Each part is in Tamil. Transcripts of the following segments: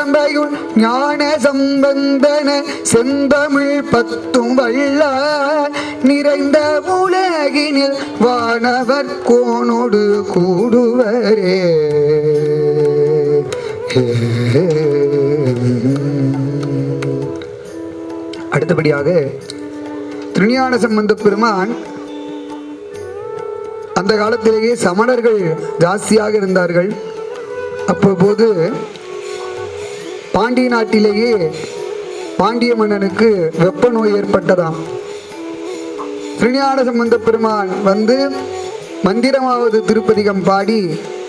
சிலம்பையுள் ஞான சம்பந்தன செந்தமிழ் பத்தும் வல்ல நிறைந்த உலகினில் வானவர் கோனோடு கூடுவரே. அடுத்தபடியாக திருஞான சம்பந்த பெருமான் அந்த காலத்திலேயே சமணர்கள் ஜாஸ்தியாக இருந்தார்கள். அப்போது பாண்டிய நாட்டிலேயே பாண்டிய மன்னனுக்கு வெப்ப நோய் ஏற்பட்டதாம். திருஞான சம்பந்த பெருமான் வந்து மந்திரமாவது திருப்பதிகம் பாடி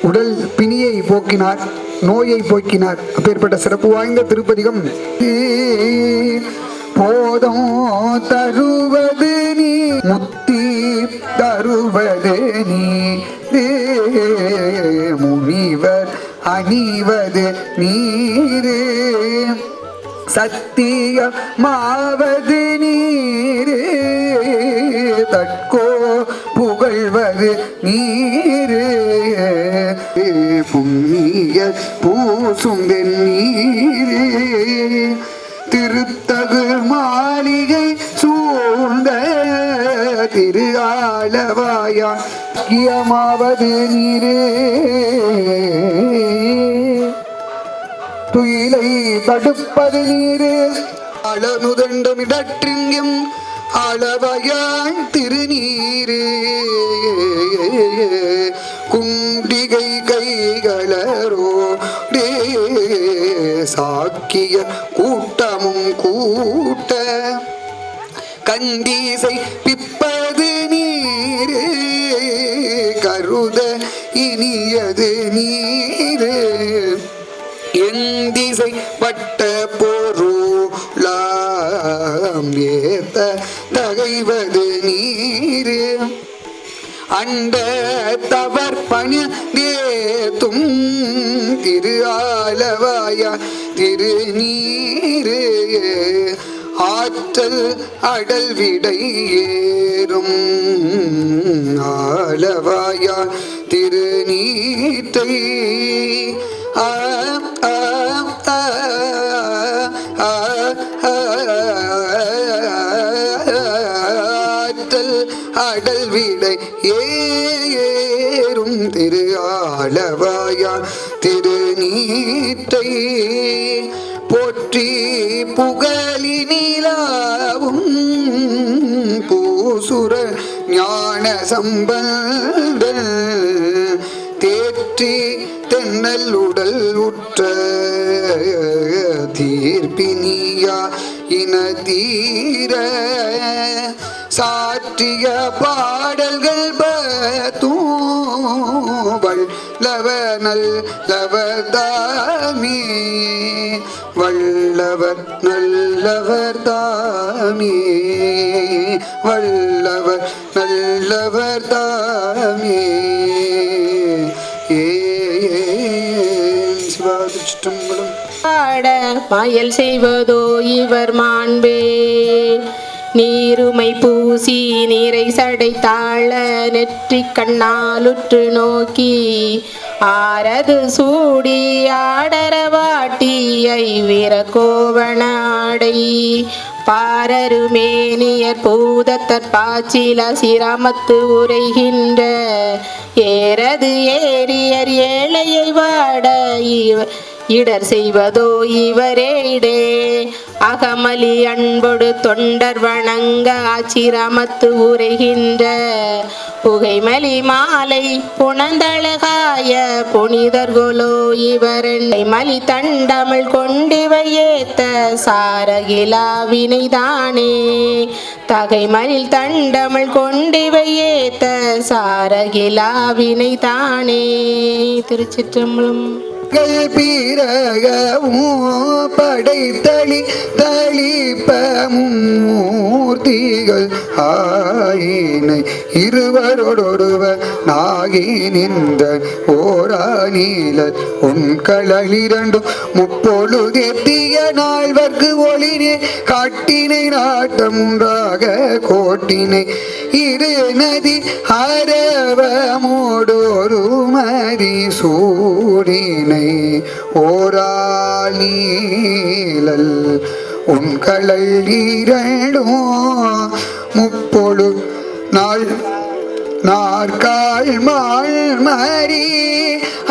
உடல் பிணியை போக்கினார், நோயை போக்கினார். அப்பேற்பட்ட சிறப்பு வாய்ந்த திருப்பதிகம். போதம் தருவது நீ, முத்தி தருவது நீ, முனிவர் அணிவது நீரே, சத்தியமாவது நீரே, தற்கோ புகழ்வது நீரே, புண்ணிய பூசும் நீரே, திருத்தகு மாளிகை சூழ்ந்த திரு ஆலவாயான் கியமாவது நீரே, துயிலை தடுப்பது நீரே, அளமுதண்டமிடற்றிங்கும் அளவையான் திருநீரே, குண்டிகை கைகளரோ சாக்கிய கூட்டமும் கூட்ட கண்டீசை பிப்பது நீரே, கருத இனியது நீரே, எந்திசை பட்ட பொருளாம் ஏத்த தகைவது நீரே, அண்ட தவர் பணியேத்தும் திரு ஆலவாயா திருநீரே, ஆற்றல் அடல் விடை ஏறும் ஆலவாயா திருநீற்றை, ஆற்றல் அடல் விடை ஏறும் திரு ஆலவாயா திருநீற்றை, போற்றி புகழினிலாவும் பூசுர ஞான சம்பந்தன், தேற்றி தென்னல் உடல் உற்ற தீர்ப்பினியா இன தீர, சாற்றிய பாடல்கள் பத்தூவள் லவனல் லவதாமே, வல்லவர் நல்லவர் தாமே, வல்லவர் நல்லவர் தாமே. சிவாதிஷ்டங்களும் பாட மயல் செய்வதோ இவர் மாண்பே, நீருமை பூசி நீரை சடை தாழ நெற்றி கண்ணாலுற்று நோக்கி, ஆரது சூடி ஆடரவாட்டி ஐவிர கோவணாடை, பாரருமேனியர் பூதத்தற் பாச்சில சிரமத்து உரைகின்ற, ஏறது ஏறியர் ஏழையை வாட இடர் செய்வதோ இவரேடே, அகமலி அன்பொடு தொண்டர் வணங்க ஆச்சிரமத்து உரைகின்ற, புகைமலி மாலை புனந்தழகாய புனிதர்கொலோ இவரென்னை மலி தண்டமிழ் கொண்டிவை ஏத்த சாரகிலா வினைதானே, தகைமலில் தண்டமிழ் கொண்டிவை ஏத்த சாரகிலா வினைதானே. திருச்சிற்றம்பலம். பீரகவும் படைத்தளி தளிப்பமூர்த்திகள் ஆயினை இருவரோடொருவர் நாகி நின்ற ஓரானீல உண்களலிரண்டும் முப்பொழுதெத்திய நால்வர்க்கு ஒளினே, காட்டினை நாட்டம் உண்டாக கோட்டினை இரு நதி அரவமோடொரு மதி சூடினை ஓரால் நீழல் உன் கடல் இரண்டும் முப்பொழு நாள் நாற்கால் மாள் மறி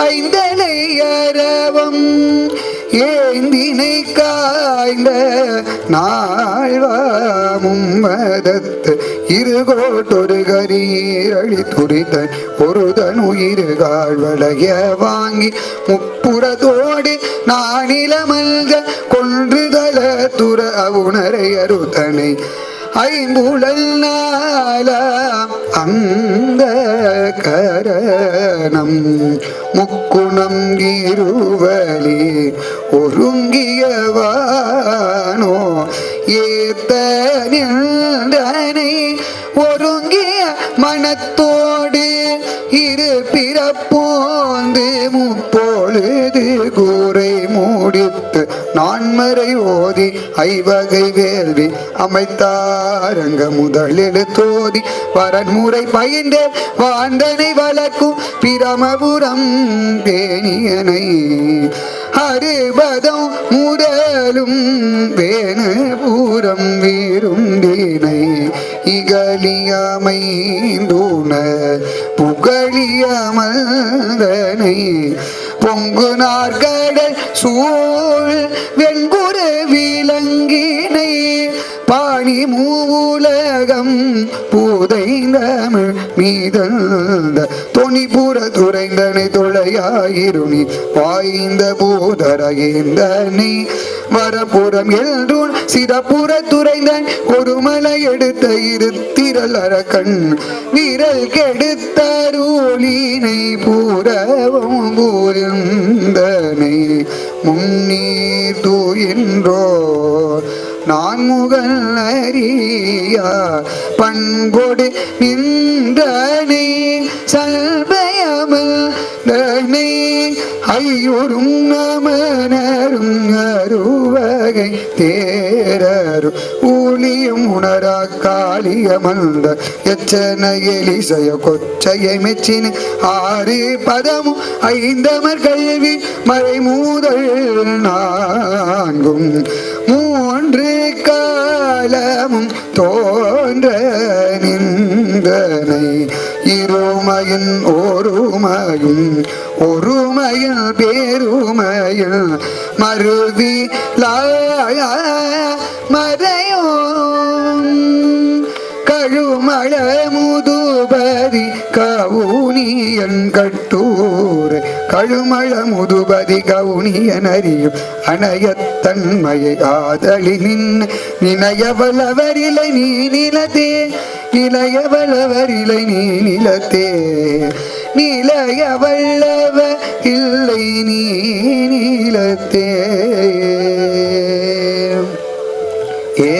ஐந்தலை அரவம் ஏந்தினை காய்ந்த நாழ்வாமும் மதத்து இருகோட்டொரு கரீரழி துரித்த ஒருதன் உயிர்கால் வளைய வாங்கி முப்புறத்தோடு நானிலமல்க கொன்றுதல துற உணரை அருத்தனை ஐம்புழல் நாலாம் அந்த கரணம் முக்குணம் இருவலி ஒருங்கியவானோ ஏத்த நின்றனை ஒருங்கிய மனத்தோடு இரு பிறப்போந்து முப்பொழுது கூரை மூடித்து நான்மறை ஓதி ஐவகை வேள்வி அமைத்தாரங்க முதலில் தோதி வரன்முறை பயின்ற வாண்டனை வளர்க்கும் பிரமபுரம் பேணியனை அறுபதம் முதலும் வேணுபுரம் வீருந்தினை இகலியமைந்தூன புகழியமதனை பொங்கு நாற்கடல் சூழ் வெண்குரு விலங்கினை பாணி மூலகம் பூதைந்தமிழ் மீதந்த தொனிபுற துறைந்தனை தொழையாயிருணி வாய்ந்த பூதரகேந்தனை வரப்புறம் எல்றூன் சிறப்புற துறைந்தன் ஒரு மலை எடுத்த இருத்திரல் அரக்கண் விரல் கெடுத்தருளினை பூரவும் பூரிந்தனை முன்னீர் தூயின்றோ நான் முகல் அறியா பண்பொடு நின்றனை சல்பயமல் தனை ஐயோரும் நமனரும் அருவகை தேரரு ஊழியும் உணரா காளியமந்த எச்சன எலிசைய கொச்சையை மெச்சின ஆறு பதமும் ஐந்தமர் கல்வி மறை மூதல் நான்கும் மூன்று காலமும் தோன்ற நின்றனை இருமையின் ஒருமையும் ஒருமையில் பேருமையில் மருவி மறையோம் கழுமள முதுபதி கவுனியன் கட்டூர் கழுமள முதுபதி கவுனியன் அறியும் அணையத்தன்மையை ஆதலி நினையவளவரிலை நீ நிலத்தே நிலையவளவரிலை நீ நிலத்தே நிலையவல்லவ இல்லை நீ நிலத்தே ஏ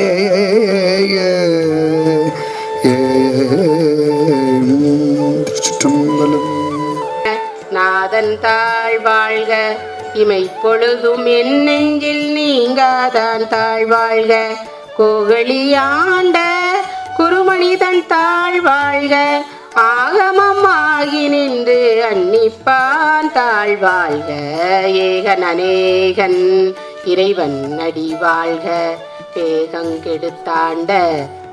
நாதன் தாழ் வாழ்க இமை பொழுதும் என் நெஞ்சில் நீங்காதான் தாழ் வாழ்க கோகலியாண்ட குருமணிதன் தாழ் வாழ்க ஆகமம் ஆகி நின்று அன்னிப்பான் தாழ் வாழ்க ஏகன் அநேகன் இறைவன் அடி வாழ்க பேகங்கெடுத்தாண்ட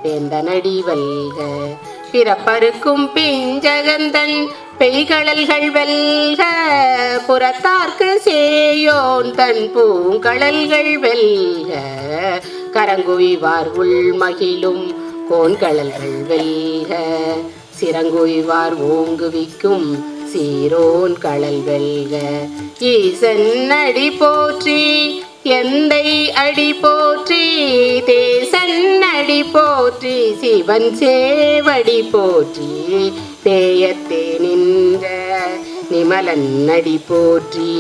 வேந்தனடி வல்க பிறப்பருக்கும் பிஞ்சகந்தன் பெய்கடல்கள் வெல்க புறத்தார்க்கு சேயோன் தன் பூங்கடல்கள் வெல்க கரங்குவிவார் உள் மகிழும் கோன்கடல்கள் வெல்க சிறங்குவிவார் ஓங்குவிக்கும் சீரோன் கடல் வெல்க ஈசன் அடி போற்றி எந்தை அடி போற்றி தேசன் அடி போற்றி சிவன் சேவடி போற்றி பேயத்தே நின்ற நிமலன் அடி போற்றி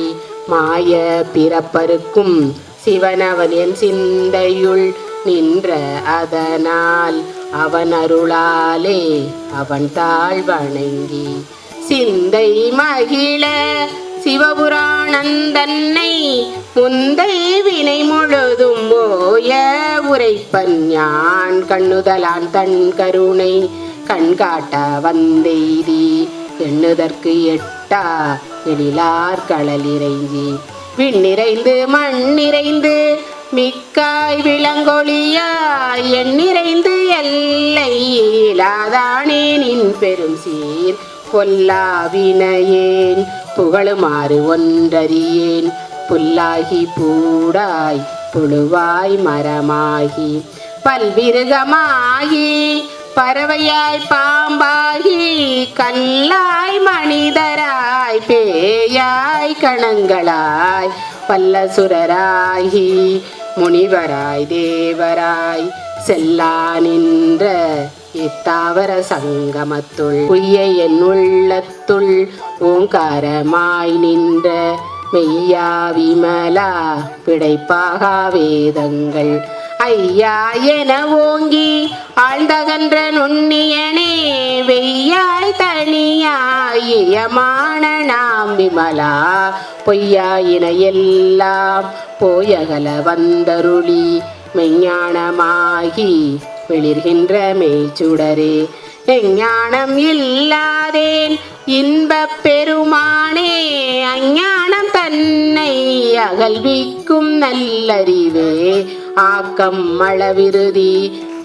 மாய பிறப்பருக்கும் சிவனவன் என் சிந்தையுள் நின்ற அதனால் அவன் அருளாலே அவன் தாழ் வணங்கி சிந்தை மகிழ சிவபுராணந்தன்னை முந்தை வினை முழுதும் ஓய உரைப்பன் யான் கண்ணுதலான் தன் கருணை கண்காட்ட வந்தெய்தி எண்ணுதற்கு எட்டா எழிலார் கடல் இறைஞ்சி விண்ணிறைந்து மண் நிறைந்து மிக்காய் விளங்கொழியாய் எண்ணிறைந்து எல்லை இலாதானே நின் பெரும் சீர் பொல்லாவினையேன் புகழுமாறு ஒன்றறியேன் புல்லாகி பூடாய் புழுவாய் மரமாகி பல்விருகமாகி பறவையாய் பாம்பாகி கல்லாய் மனிதராய் பேயாய் கணங்களாய் பல்லசுரராகி முனிவராய் தேவராய் செல்லா நின்ற இத்தாவர சங்கமத்துள் உய்ய என் உள்ளத்துள் ஓங்காரமாய் நின்ற மெய்யா விமலா பிடைப்பாக வேதங்கள் ஐயா என ஓங்கி ஆழ்ந்தகன்ற நுண்ணியனே வெய்யாய் தனியாய் இயமான நாம் விமலா பொய்யாயின எல்லாம் போயகல வந்தருளி மெஞ்ஞானமாகி வெளிர்கின்ற மெய்ச்சுடரே எஞ்ஞானம் இல்லாதேன் இன்பப் பெருமானே அஞ்ஞானம் தன்னை அகல்விக்கும் நல்லறிவே ஆக்கம் அளவிருதி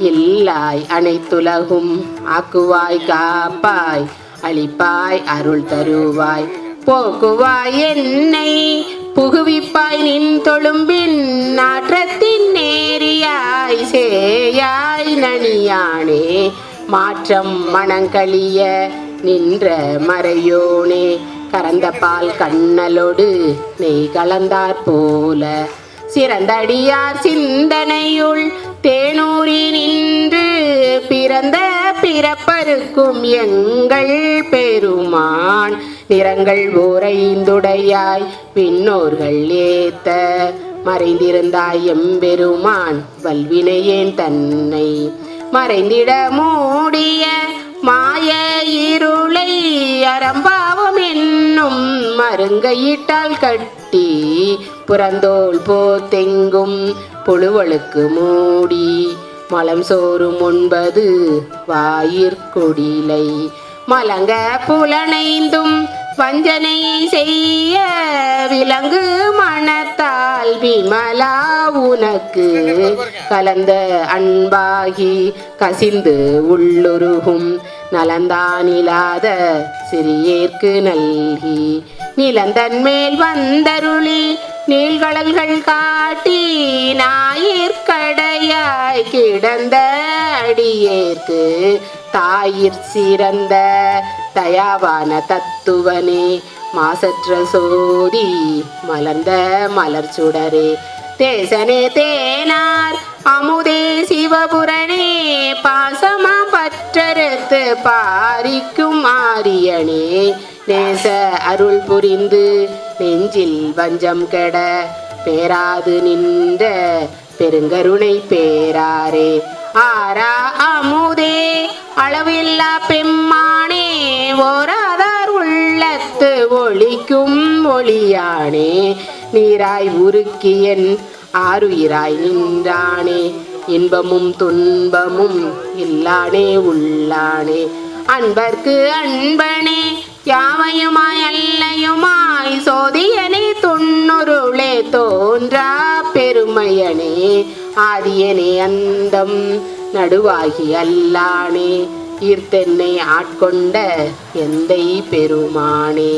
இல்லாய் அனைத்துலகும் ஆக்குவாய் காப்பாய் அளிப்பாய் அருள் தருவாய் போக்குவாய் என்னை புகுவிப்பாய் நின் தொழும்பின் நாற்றத்தின் நேரியாய் சேயாய் நனியானே மாற்றம் மணங்களிய நின்ற மறையோனே கறந்த பால் கண்ணலோடு நெய் கலந்தாற் போல சிறந்தடியார் சிந்தனையுள் தேனூரி நின்று பிறந்த பிறப்பருக்கும் எங்கள் பெருமான் நிறங்கள் ஓரைந்துடையாய் விண்ணோர்கள் ஏத்த மறைந்திருந்தாய் எம்பெருமான் வல்வினையேன் தன்னை மறைந்திட மூடிய மாய இருளை அறம்பாவம் என்னும் மருங்கையிட்டால் கட்டி புறந்தோல் போத்தெங்கும் புழுவழுக்கு மூடி மலம் சோறும் 9 வாயிற்கொடிலை மலங்க புலனைந்தும் வஞ்சனை செய்ய விலங்கு மனத்தால் விமலா உனக்கு கலந்த அன்பாகி கசிந்து உள்ளுருகும் நலந்தானிலாத சிறியேற்கு நல்கி நிலந்தன் மேல் வந்தருளி நீள்கடல்கள் காட்டி ஞாயிற்கடையாய் கிடந்த அடியேற்கு தாயிற் சிறந்த தயாவான தத்துவனே மாசற்ற சோதி மலர்ந்த மலர் சுடரே தேசனே தேனார் அமுதே சிவபுரனே பாசமா பற்றறுத்து பாரிக்கும் ஆரியனே நேச அருள் புரிந்து நெஞ்சில் வஞ்சம் கெட பேராது நின்ற பெருங்கருணை பேராரே ஆரா அமுதே அளவில்லா பெம்மானே ஓராதார் உள்ளத்து ஒளிக்கும் ஒளியானே நீராய் உருக்கியன் ஆருயிராய் நின்றானே இன்பமும் துன்பமும் இல்லானே உள்ளானே அன்பர்க்கு அன்பனே யாவையுமாய் அல்லையுமாய் சோதியனே தொன்னுருளே தோன்றா பெருமையனே ஆதியனே அந்தம் நடுவாகி அல்லானே ஈர்த்தென்னை ஆட்கொண்ட எந்தை பெருமானே.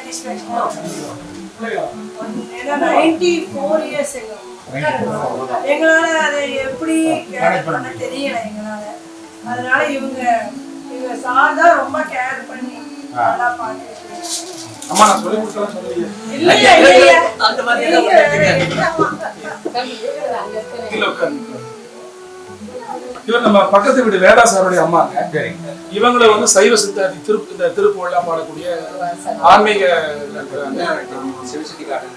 சாட்டிஸ்ஃபேக்ஷனா ஏன்னா 94 இயர்ஸ் எங்களால அதை எப்படி கேர் பண்ண தெரியல எங்களால. அதனால இவங்க சார் தான் ரொம்ப கேர் பண்ணி நல்லா பார்த்து. அம்மா நான் சொல்லி கொடுத்தேன் சொல்லுங்க. இல்ல அந்த மாதிரி இவன் நம்ம பக்கத்து வீடு வேடா சாருடைய அம்மாங்க. சரிங்க. இவங்களை வந்து சைவ சித்தாந்தி திருப்புகழ்லாம் பாடக்கூடிய ஆன்மீக சிவசக்தி காட்டு.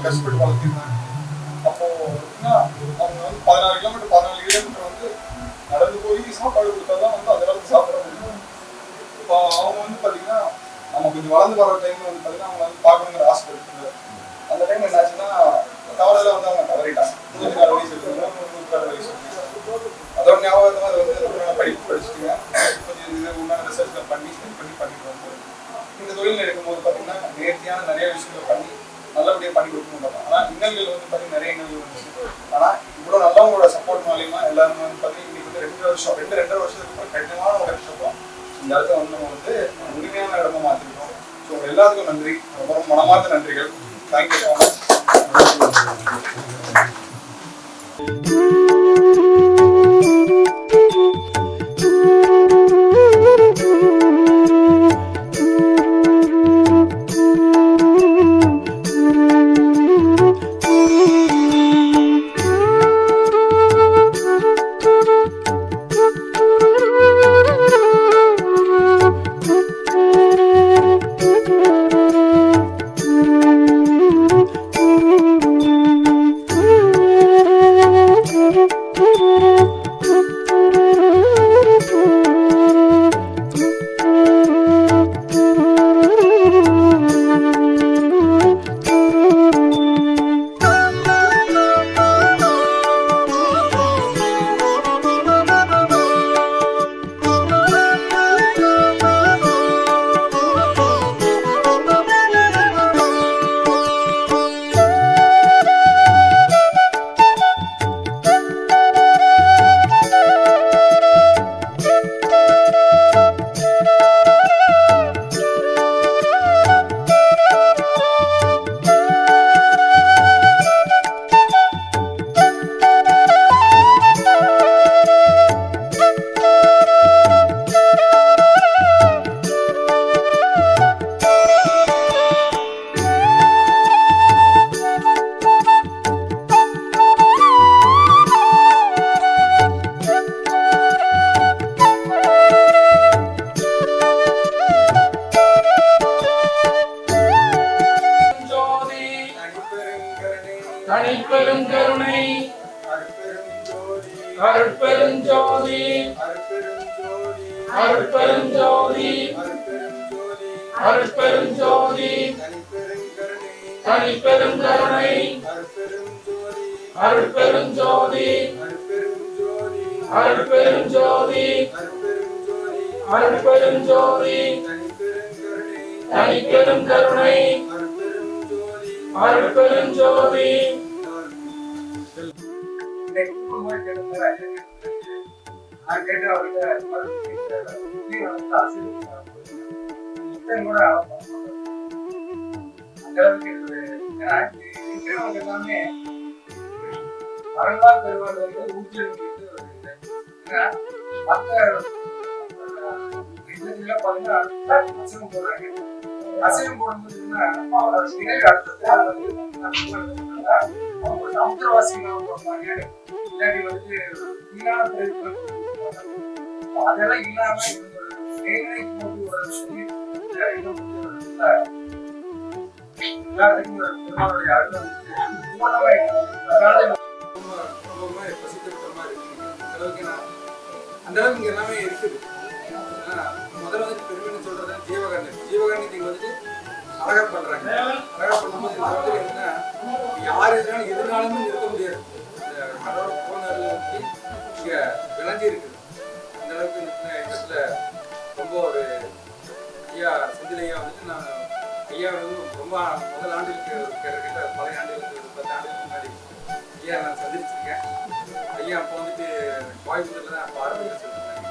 கஷ்டப்பட்டு வளர்த்திருந்தாங்க. அப்போ அவங்க வந்து 14 கிலோமீட்டர் வந்து நடந்து போய் சாப்பாடு கொடுத்தாதான் வந்து அந்த அளவுக்கு சாப்பிட முடியும். இப்போ அவங்க வந்து பார்த்தீங்கன்னா நம்ம கொஞ்சம் வளர்ந்து வர டைம்ல வந்து பார்த்தீங்கன்னா அவங்க வந்து பார்க்கணுங்கிற ஆசை இருக்குது. அந்த டைம் என்னாச்சுன்னா கவலையில வந்து அவங்க தவறிட்டாங்க. 104 வயசு இருக்குங்க, 104 வயசு அதோட ஞாபகமாக அதை வந்து படிப்பு படிச்சுட்டுங்க கொஞ்சம் இது உண்டான ரிசர்ச்ல பண்ணிட்டு வந்து இந்த தொழில் எடுக்கும்போது பார்த்தீங்கன்னா நேர்த்தியான நிறைய விஷயங்கள் பண்ணி நல்லபடியாக பண்ணி கொடுக்கணும் பார்த்தோம். ஆனால் இன்னல்கள் வந்து பார்த்தீங்கன்னா நிறைய இன்னல்கள் வந்துச்சு. ஆனால் இவ்வளோ நல்லவங்களோட சப்போர்ட் மூலியமா எல்லாருமே வந்து பார்த்தீங்கன்னா இன்னைக்கு வந்து 2 வருஷத்துக்கு அப்புறம் கடினமான ஒரு கஷ்டம் இந்த இடத்துல வந்து நம்ம வந்து உரிமையான இடமா மாற்றிருக்கோம். ஸோ எல்லாத்துக்கும் நன்றி, ரொம்ப மனமார்ந்த நன்றிகள். Thank you so much. தனிப்பெருங்கருணை அருட்பெருஞ்சோதி அருட்பெருஞ்சோதி அருட்பெருஞ்சோதி தனிப்பெருங்கருணை அருட்பெருஞ்சோதி அருட்பெருஞ்சோதி அருட்பெருஞ்சோதி தனிப்பெருங்கருணை அருட்பெருஞ்சோதி. அசைவம் போடும்போது அவரோட நிறைவு அவங்க சமுத்திரவாசிகள் போடுவாங்க, இல்லாட்டி வந்து வீணான பொருட்கள் அதெல்லாம் இல்லாம நேரடிக்கு போட்டு எல்லாத்துக்கும் பெருமாளுடைய அருள் ரொம்பவுமே பிரசித்தமா இருக்கு. அந்த அளவுக்கு இங்க எல்லாமே இருக்குது. முதல்ல வந்து பெருமைன்னு சொல்றது ஜீவகாரணி வந்துட்டு அழகா பண்றாங்க. அழகா பண்ணும்போது இந்த வந்து என்னன்னா யார் எதுனாலுமே நிறுத்த முடியாது. கடவுளோட புறநாள் வந்து இங்க விளைஞ்சி இருக்குது. அந்த அளவுக்கு இடத்துல ரொம்ப ஒரு ஐயா செந்திலையா வந்துட்டு நான் ஐயா ரொம்ப முதல் ஆண்டுகளுக்கு கிட்ட பழைய ஆண்டுகளுக்கு 10 ஆண்டுகளுக்கு முன்னாடி ஐயா நான் சந்திச்சிருக்கேன். ஐயா அப்போ வந்துட்டு கோயம்புத்தூர்ல தான் அப்போ ஆரம்பிக்க சொல்லியிருந்தாங்க.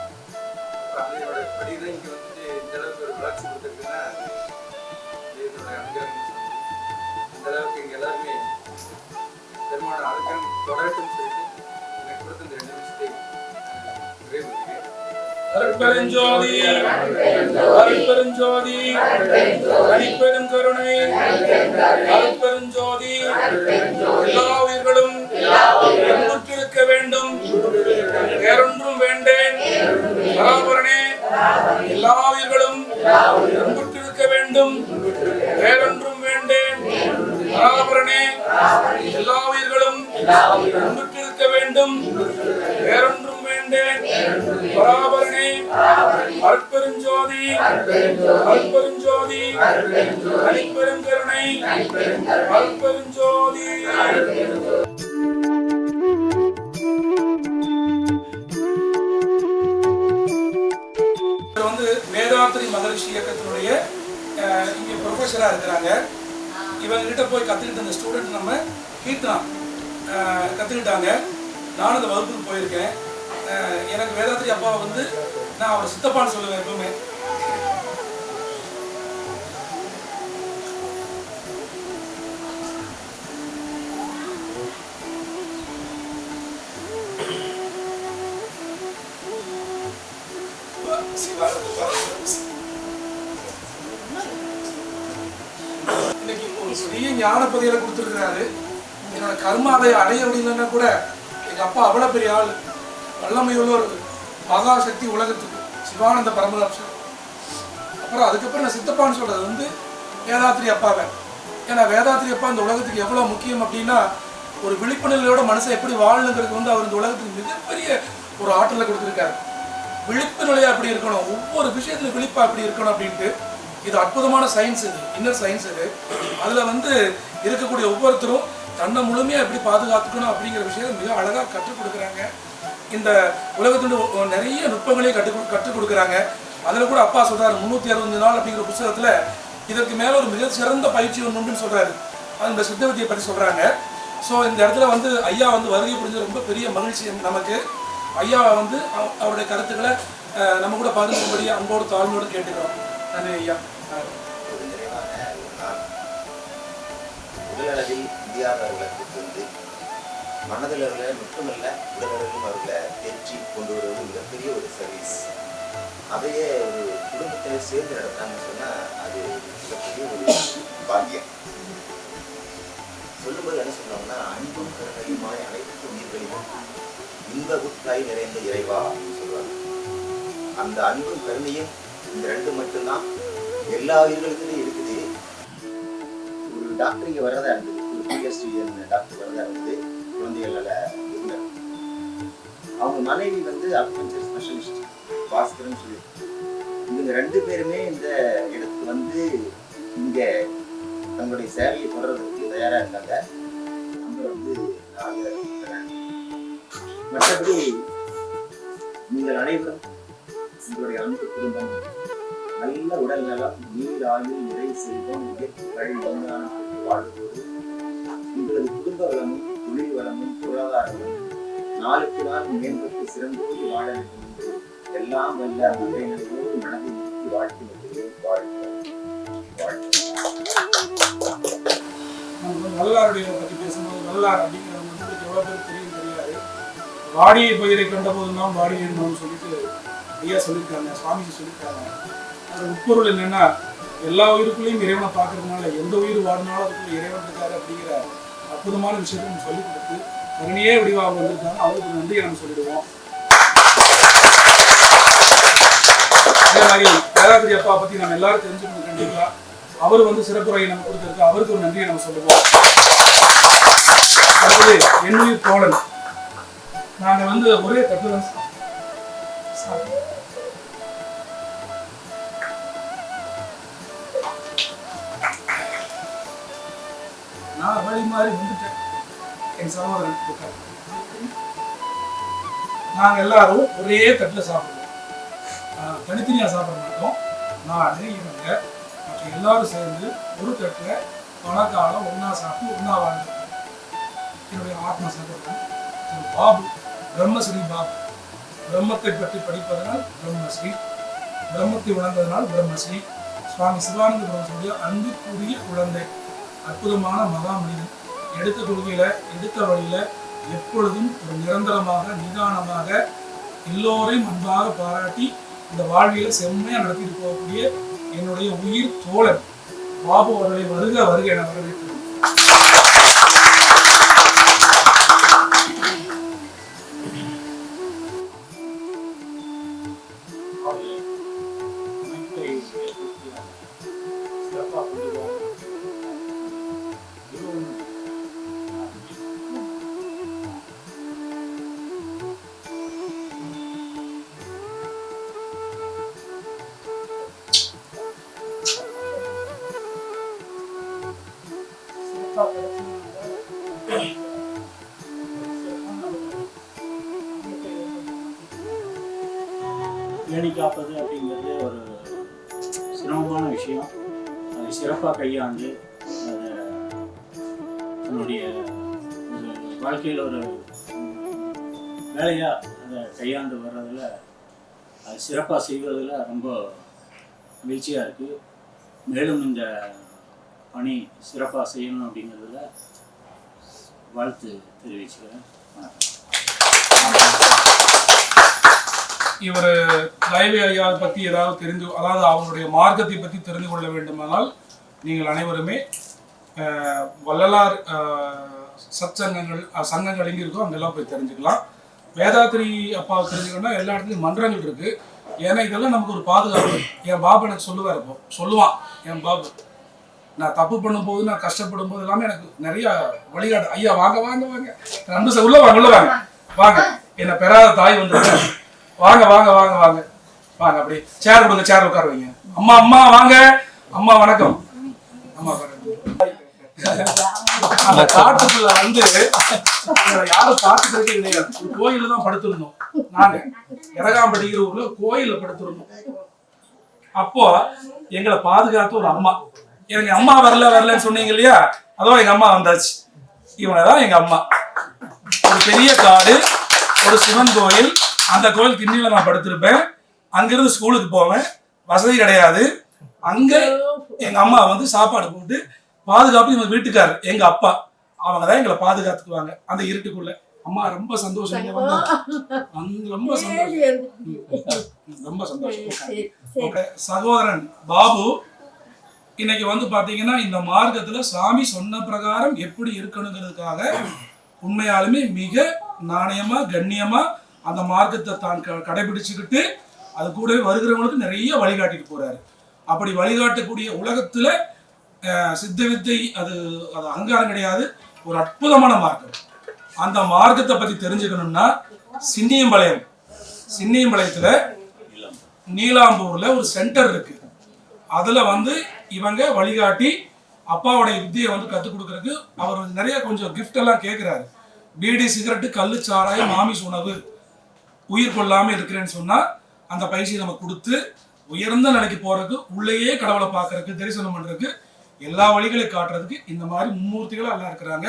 அதோட படிதான் இங்க வந்துட்டு இந்த அளவுக்கு ஒரு வளர்ச்சி கொடுத்துருக்குன்னா இதோட அனுகிரகம். இந்த அளவுக்கு இங்க எல்லாருமே பெருமாட அனுகிரகம் தொடரட்டும்னு சொல்லிட்டு எனக்கு கொடுத்த இந்த 2 நிமிஷத்தை நிறைவேற்றுகிறேன். அருட்பெருஞ்சோதி அருட்பெருஞ்சோதி தனிப்பெரும் கருணை அருட்பெருஞ்சோதி எல்லா உயிர்களும் இன்புற்றிருக்க வேண்டும், வேறொன்றும் வேண்டேன். பராபரனே எல்லா உயிர்களும் இன்புற்றிருக்க வேண்டும், வேறொன்றும் வேண்டேன். பராபரனே எல்லா உயிர்களும் இன்புற்றிருக்க வேண்டும், வேறொன்றும் வேண்டேன். பராபரனே அருட்பெருஞ்சோதி அருட்பெருஞ்சோதி தனிப்பெரும் கருணை அருட்பெருஞ்சோதி. வந்து வேதாத்திரி மகரிஷி இயக்கத்தினுடைய இங்க ப்ரொஃபஸரா இருக்கிறாங்க. இவங்க கிட்ட போய் கத்துக்கிட்ட அந்த ஸ்டூடெண்ட் நம்ம கீர்த்தனா கத்துக்கிட்டாங்க. நானும் அந்த வகுப்புக்கு போயிருக்கேன். எனக்கு வேதாத்திரி அப்பாவை வந்து நான் அவர் சித்தப்பான்னு சொல்லுவேன் எப்பவுமே. இன்னைக்கு ஒரு பெரிய ஞான பதிகளை கொடுத்துருக்கிறாரு. என்னோட கர்ம அதை அடைய முடியலன்னா கூட எங்க அப்பா அவ்வளவு பெரிய ஆள், வல்லமையுள்ள ஒரு மகாசக்தி உலகத்துக்கு, சிவானந்த பரமஹம்சர். அப்புறம் அதுக்கப்புறம் நான் சித்தப்பான்னு சொல்றது வந்து வேதாத்திரி அப்பாவை. ஏன்னா வேதாத்திரி அப்பா இந்த உலகத்துக்கு எவ்வளவு முக்கியம் அப்படின்னா, ஒரு விழிப்புணர்வோட மனசை எப்படி வாழணுங்கிறது வந்து அவர் இந்த உலகத்துக்கு மிகப்பெரிய ஒரு ஆற்றலை கொடுத்துருக்காரு. விழிப்பு நிலையா அப்படி இருக்கணும், ஒவ்வொரு விஷயத்துல விழிப்பா அப்படி இருக்கணும் அப்படின்ட்டு. இது அற்புதமான சயின்ஸ், இது இன்னர் சயின்ஸ். இது அதுல வந்து இருக்கக்கூடிய ஒவ்வொருத்தரும் தன்னை முழுமையா எப்படி பாதுகாத்துக்கணும் அப்படிங்கிற விஷயத்தை மிக அழகா கற்றுக் கொடுக்குறாங்க. இந்த உலகத்தோட நிறைய நுட்பங்களையும் கற்றுக் கொடுக்குறாங்க. அதில் கூட அப்பா சொல்றாரு 365 நாள் அப்படிங்கிற புத்தகத்துல இதற்கு மேல ஒரு மிக சிறந்த பயிற்சி ஒன்று உண்டுன்னு சொல்றாரு. அந்த சித்த வித்தியை பற்றி சொல்றாங்க. ஸோ இந்த இடத்துல வந்து ஐயா வந்து வருகை புரிஞ்சு ரொம்ப பெரிய மகிழ்ச்சி நமக்கு. ஐயா வந்து அவருடைய கருத்துக்களை நம்ம கூட பகிர்ந்துபடி அன்போடு தாழ்மையோடு கேட்டுக்கிறோம். நன்றி ஐயா. உடலளவில் இந்தியாவர்களை வந்து மனதளவில் மட்டுமல்ல உடலளவிலும் அவர்களை தேற்றி கொண்டு வருவது மிகப்பெரிய ஒரு சர்வீஸ். அதையே ஒரு குடும்பத்தினர் சேர்ந்து நடத்தாங்கன்னு சொன்னால் அது மிகப்பெரிய ஒரு பாக்கியம். சொல்லும்போது என்ன சொன்னோம்னா, அன்பும் கருணையுமாய் அனைத்து உயிர்களையும் இன்பகுத்தாய் நிறைந்த இறைவா அப்படின்னு சொல்லுவாங்க. அந்த அன்பும் கருணையும் இந்த 2 மட்டும்தான் எல்லா உயிர்களுக்குமே இருக்குது. ஒரு டாக்டர் இங்கே வரதா இருந்தது, ஒரு பிஎஸ்டிஎன் டாக்டர் வரதா இருந்தது, குழந்தைகள் இருந்தார். அவங்க மனைவி வந்து அக்வென்ச்சர் ஸ்பெஷலிஸ்ட் பாஸ்கர்னு சொல்லி. இவங்க 2 பேருமே இந்த இடத்துக்கு வந்து இங்க தங்களுடைய சேவையை தொடர்றதுக்கு தயாரா இருக்காங்க. நம்ம வந்து மற்றபடி நீங்கள் அனைவரும் உங்களுடைய அன்பு குடும்பம் நல்ல உடல் நலம், நீர் ஆயுள், நிறை செல்வம், இயற்கை வாழ்வதோடு உங்களது குடும்ப வளமும் தொழில் வளமும் பொருளாதாரமும் நாளுக்கு நாள் மேம்பட்டு சிறந்தோடு வாழ வேண்டும் என்று எல்லாம் வல்ல நிலையோடு மனதை நிறுத்தி வாழ்த்து வருகிறேன். வல்லாருடைய பற்றி பேசும்போது வல்லார் அப்படிங்கிறது வந்து எவ்வளோ பேர் தெரியும் தெரியாது. வாடியை பயிரை கண்ட போதுதான் வாடியை இருந்தோம்னு சொல்லிட்டு ஐயா சொல்லியிருக்காங்க, சுவாமிஜி சொல்லியிருக்காங்க. அது உட்பொருள் என்னன்னா, எல்லா உயிருக்குள்ளேயும் இறைவனை பார்க்கறதுனால எந்த உயிர் வாழ்னாலும் அதுக்குள்ள இறைவன் இருக்காரு அப்படிங்கிற அற்புதமான விஷயத்தை நம்ம சொல்லிக் கொடுத்து கருணையே வடிவாக வந்திருக்காங்க. அவருக்கு நன்றியை நம்ம சொல்லிடுவோம். அதே மாதிரி வேதாத்திரி அப்பா பற்றி நம்ம எல்லாரும் தெரிஞ்சுக்கணும். கண்டிப்பாக அவர் வந்து சிறப்புரையை நம்ம கொடுத்துருக்கு. அவருக்கு ஒரு நன்றியை நம்ம சொல்லுவோம். அடுத்தது என்னுயிர் தோழன். நாங்கள் வந்து ஒரே தட்டுல நான் வழி மாறி வந்துட்டேன். என் சகோதரன் நாங்கள் எல்லாரும் ஒரே தட்டில் சாப்பிடுவோம். தனித்தனியாக சாப்பிட மாட்டோம். நான் இவங்க மற்ற எல்லாரும் சேர்ந்து ஒரு தட்டில் பல காலம் ஒன்றா சாப்பிட்டு ஒன்றா வாழ்ந்துருக்கோம். என்னுடைய ஆத்மா சகோதரன் பாபு, பிரம்மஸ்ரீ பாபு. பிரம்மத்தை பற்றி படிப்பதனால் பிரம்மஸ்ரீ, பிரம்மத்தை உணர்ந்ததனால் பிரம்மஸ்ரீ. சுவாமி சிவானந்த பிரம்மனுடைய அன்புக்குரிய குழந்தை, அற்புதமான மகா மனிதன். எடுத்த கொள்கையில எடுத்த வழியில எப்பொழுதும் ஒரு நிரந்தரமாக நிதானமாக எல்லோரையும் அன்பாக பாராட்டி இந்த வாழ்வியல செம்மையா நடத்திட்டு போகக்கூடிய என்னுடைய உயிர் தோழன் பாபு அவர்களை வருக வருக என வரவேற்கிறேன். பேணி காப்பது அப்படிங்கிறது ஒரு சிரமமான விஷயம். அதை சிறப்பாக கையாண்டு அதை தன்னுடைய ஒரு வாழ்க்கையில் ஒரு வேலையாக அதை கையாண்டு வர்றதில் அது சிறப்பாக செய்வதில் ரொம்ப மகிழ்ச்சியாக இருக்குது. மேலும் இந்த பணி சிறப்பாக செய்யணும் அப்படிங்கிறதுல வாழ்த்து தெரிவிச்சுக்கிறேன். வணக்கம். இவர் லைவே ஐயா பற்றி ஏதாவது தெரிந்து, அதாவது அவருடைய மார்க்கத்தை பற்றி தெரிந்து கொள்ள வேண்டுமானால் நீங்கள் அனைவருமே வள்ளலார் சத்சங்கங்கள் சங்கங்கள் எங்கே இருக்கோ அங்கெல்லாம் போய் தெரிஞ்சுக்கலாம். வேதாத்திரி அப்பாவை தெரிஞ்சுக்கணும்னா எல்லா இடத்துலையும் மன்றங்கள் இருக்குது. ஏன்னா இதெல்லாம் நமக்கு ஒரு பாதுகாப்பு. என் பாபு எனக்கு சொல்லுவார், இப்போ சொல்லுவான் என் பாபு, நான் தப்பு பண்ணும்போது நான் கஷ்டப்படும் போது எல்லாமே எனக்கு நிறைய வழிகாட்டு. ஐயா வாங்க வாங்க வாங்க, அன்பு உள்ள வாங்க உள்ள வாங்க வாங்க, என்னை பெறாத தாய் வந்துருக்கேன், வாங்க வாங்க வாங்க வாங்க வாங்க, அப்படி சேர் கொடுங்க, சேர் உட்கார வைங்க. அம்மா அம்மா வாங்க, அம்மா வணக்கம், அம்மா அந்த காட்டுக்குள்ள வந்து யாரும் பார்த்துக்கிறதே கிடையாது. ஒரு கோயில தான் படுத்திருந்தோம். நாங்க எரகாம்படிங்கிற ஊர்ல கோயில படுத்திருந்தோம். அப்போ எங்களை பாதுகாத்து ஒரு அம்மா, எனக்கு அம்மா வரலன்னு சொன்னீங்க இல்லையா, அதோ எங்க அம்மா வந்தாச்சு. இவனதான் எங்க அம்மா. ஒரு பெரிய காடு, ஒரு சிவன் கோயில், அந்த கோயில் திண்ணில நான் படுத்திருப்பேன். அங்கிருந்து ஸ்கூலுக்கு போவேன், வசதி கிடையாது. அங்க எங்க அம்மா வந்து சாப்பாடு போட்டு பாதுகாப்பு. இவங்க வீட்டுக்காரு எங்க அப்பா, அவங்கதான் எங்களை பாதுகாத்துக்குவாங்க அந்த இருட்டுக்குள்ள. அம்மா ரொம்ப சந்தோஷம், ரொம்ப சந்தோஷம், ரொம்ப சந்தோஷம். சகோதரன் பாபு இன்னைக்கு வந்து பாத்தீங்கன்னா இந்த மார்க்கத்துல சாமி சொன்ன பிரகாரம் எப்படி இருக்கணுங்கிறதுக்காக உண்மையாலுமே மிக நாணயமா கண்ணியமா அந்த மார்க்கத்தை தான் கடைபிடிச்சுக்கிட்டு அது கூட வருகிறவங்களுக்கு நிறைய வழிகாட்டிட்டு போறாரு. அப்படி வழிகாட்டக்கூடிய உலகத்துல சித்த வித்தை அது அது அகங்காரம் கிடையாது, ஒரு அற்புதமான மார்க்கம். அந்த மார்க்கத்தை பத்தி தெரிஞ்சுக்கணும்னா சின்னியம்பாளையத்துல நீலாம்பூர்ல ஒரு சென்டர் இருக்கு. அதுல வந்து இவங்க வழிகாட்டி அப்பாவுடைய வித்தியை வந்து கற்றுக் கொடுக்கறதுக்கு அவர் நிறைய கொஞ்சம் கிஃப்ட் எல்லாம் கேட்கிறாரு. பீடி, சிகரெட்டு, கல்லு, சாராயம், மாமிச உணவு, உயிர் கொள்ளாம இருக்கிறேன்னு சொன்னா அந்த பயிற்சியை நம்ம கொடுத்து உயர்ந்த நிலைக்கு போறதுக்கு, உள்ளேயே கடவுளை பார்க்கறதுக்கு, தரிசனம் பண்றதுக்கு எல்லா வழிகளையும் காட்டுறதுக்கு இந்த மாதிரி மும்மூர்த்திகள் எல்லாம் இருக்கிறாங்க.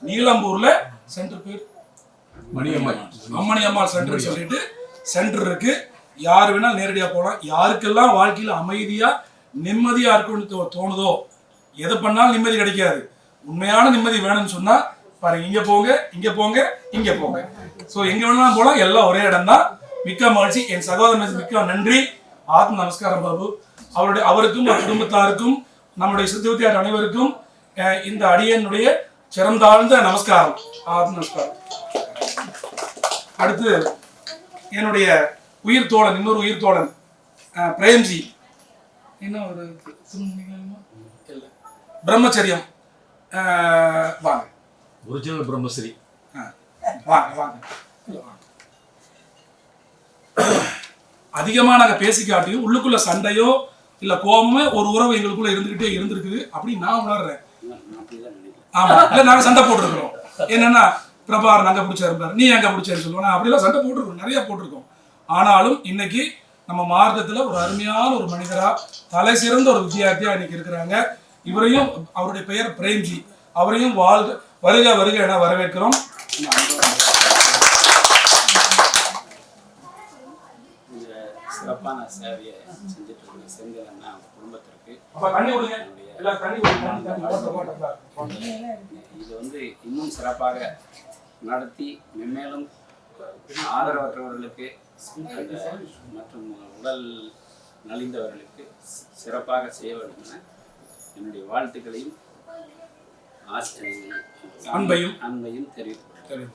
நீலம்பூர்ல சென்டர் பேர் அம்மணியம்மாள் சென்டர் சொல்லிட்டு சென்டர் இருக்கு. யார் வேணாலும் நேரடியா போகலாம். யாருக்கெல்லாம் வாழ்க்கையில அமைதியா நிம்மதியா இருக்குன்னு தோணுதோ, எது பண்ணாலும் நிம்மதி கிடைக்காது, உண்மையான நிம்மதி வேணும்னு சொன்னா பாருங்க, இங்க போங்க, இங்க போங்க, இங்க போங்க. சோ எங்க வேணாலும் போலாம், எல்லாம் ஒரே இடம் தான். மிக்க மகிழ்ச்சி. என் சகோதரனுக்கு மிக்க நன்றி. ஆத்ம நமஸ்காரம் பாபு. அவருக்கும் குடும்பத்தாருக்கும் நம்முடைய சித்திவித்தியார் அனைவருக்கும் இந்த அடியனுடைய சிறந்தாழ்ந்த நமஸ்காரம். ஆத்ம நமஸ்காரம். அடுத்து என்னுடைய உயிர் தோழன், இன்னொரு உயிர் தோழன் பிரேம்ஜி, இன்னும் ஒரு பிரம்மச்சரியம். வாங்க ஒரிஜினல் பிரம்மஸ்ரீ. வாங்க வாங்க. அதிகமா நாங்க பேசிக்காட்டியும் உள்ளுக்குள்ள சண்டையோ இல்ல கோபமே ஒரு உறவு எங்களுக்குள்ள இருந்துகிட்டே இருந்திருக்குது அப்படின்னு நான் உணர்றேன். ஆமா, இல்ல நாங்க சண்டை போட்டிருக்கிறோம். என்னன்னா பிரபாகரன் அங்க பிடிச்சாரு, நீ அங்க பிடிச்சாரு சொல்லுவோம். அப்படிலாம் சண்டை போட்டிருக்கோம், நிறைய போட்டிருக்கோம். ஆனாலும் இன்னைக்கு நம்ம மார்க்கத்துல ஒரு அருமையான ஒரு மனிதரா, தலை சிறந்த ஒரு வித்தியார்த்தியா இன்னைக்கு இருக்கிறாங்க. இவரையும், அவருடைய பெயர் பிரேம்ஜி, அவரையும் வருக வருக என வரவேற்கிறோம். சிறப்பான சேவையை செஞ்சுட்டு இருக்கிற செந்தில் அண்ணா குடும்பத்திற்கு இது வந்து இன்னும் சிறப்பாக நடத்தி மென்மேலும் ஆதரவற்றவர்களுக்கு மற்றும் உடல் நலிந்தவர்களுக்கு சிறப்பாக செய்ய வேண்டும் என என்னுடைய வாழ்த்துக்களையும் அன்பையும் தெரிவித்துள்ளேன்.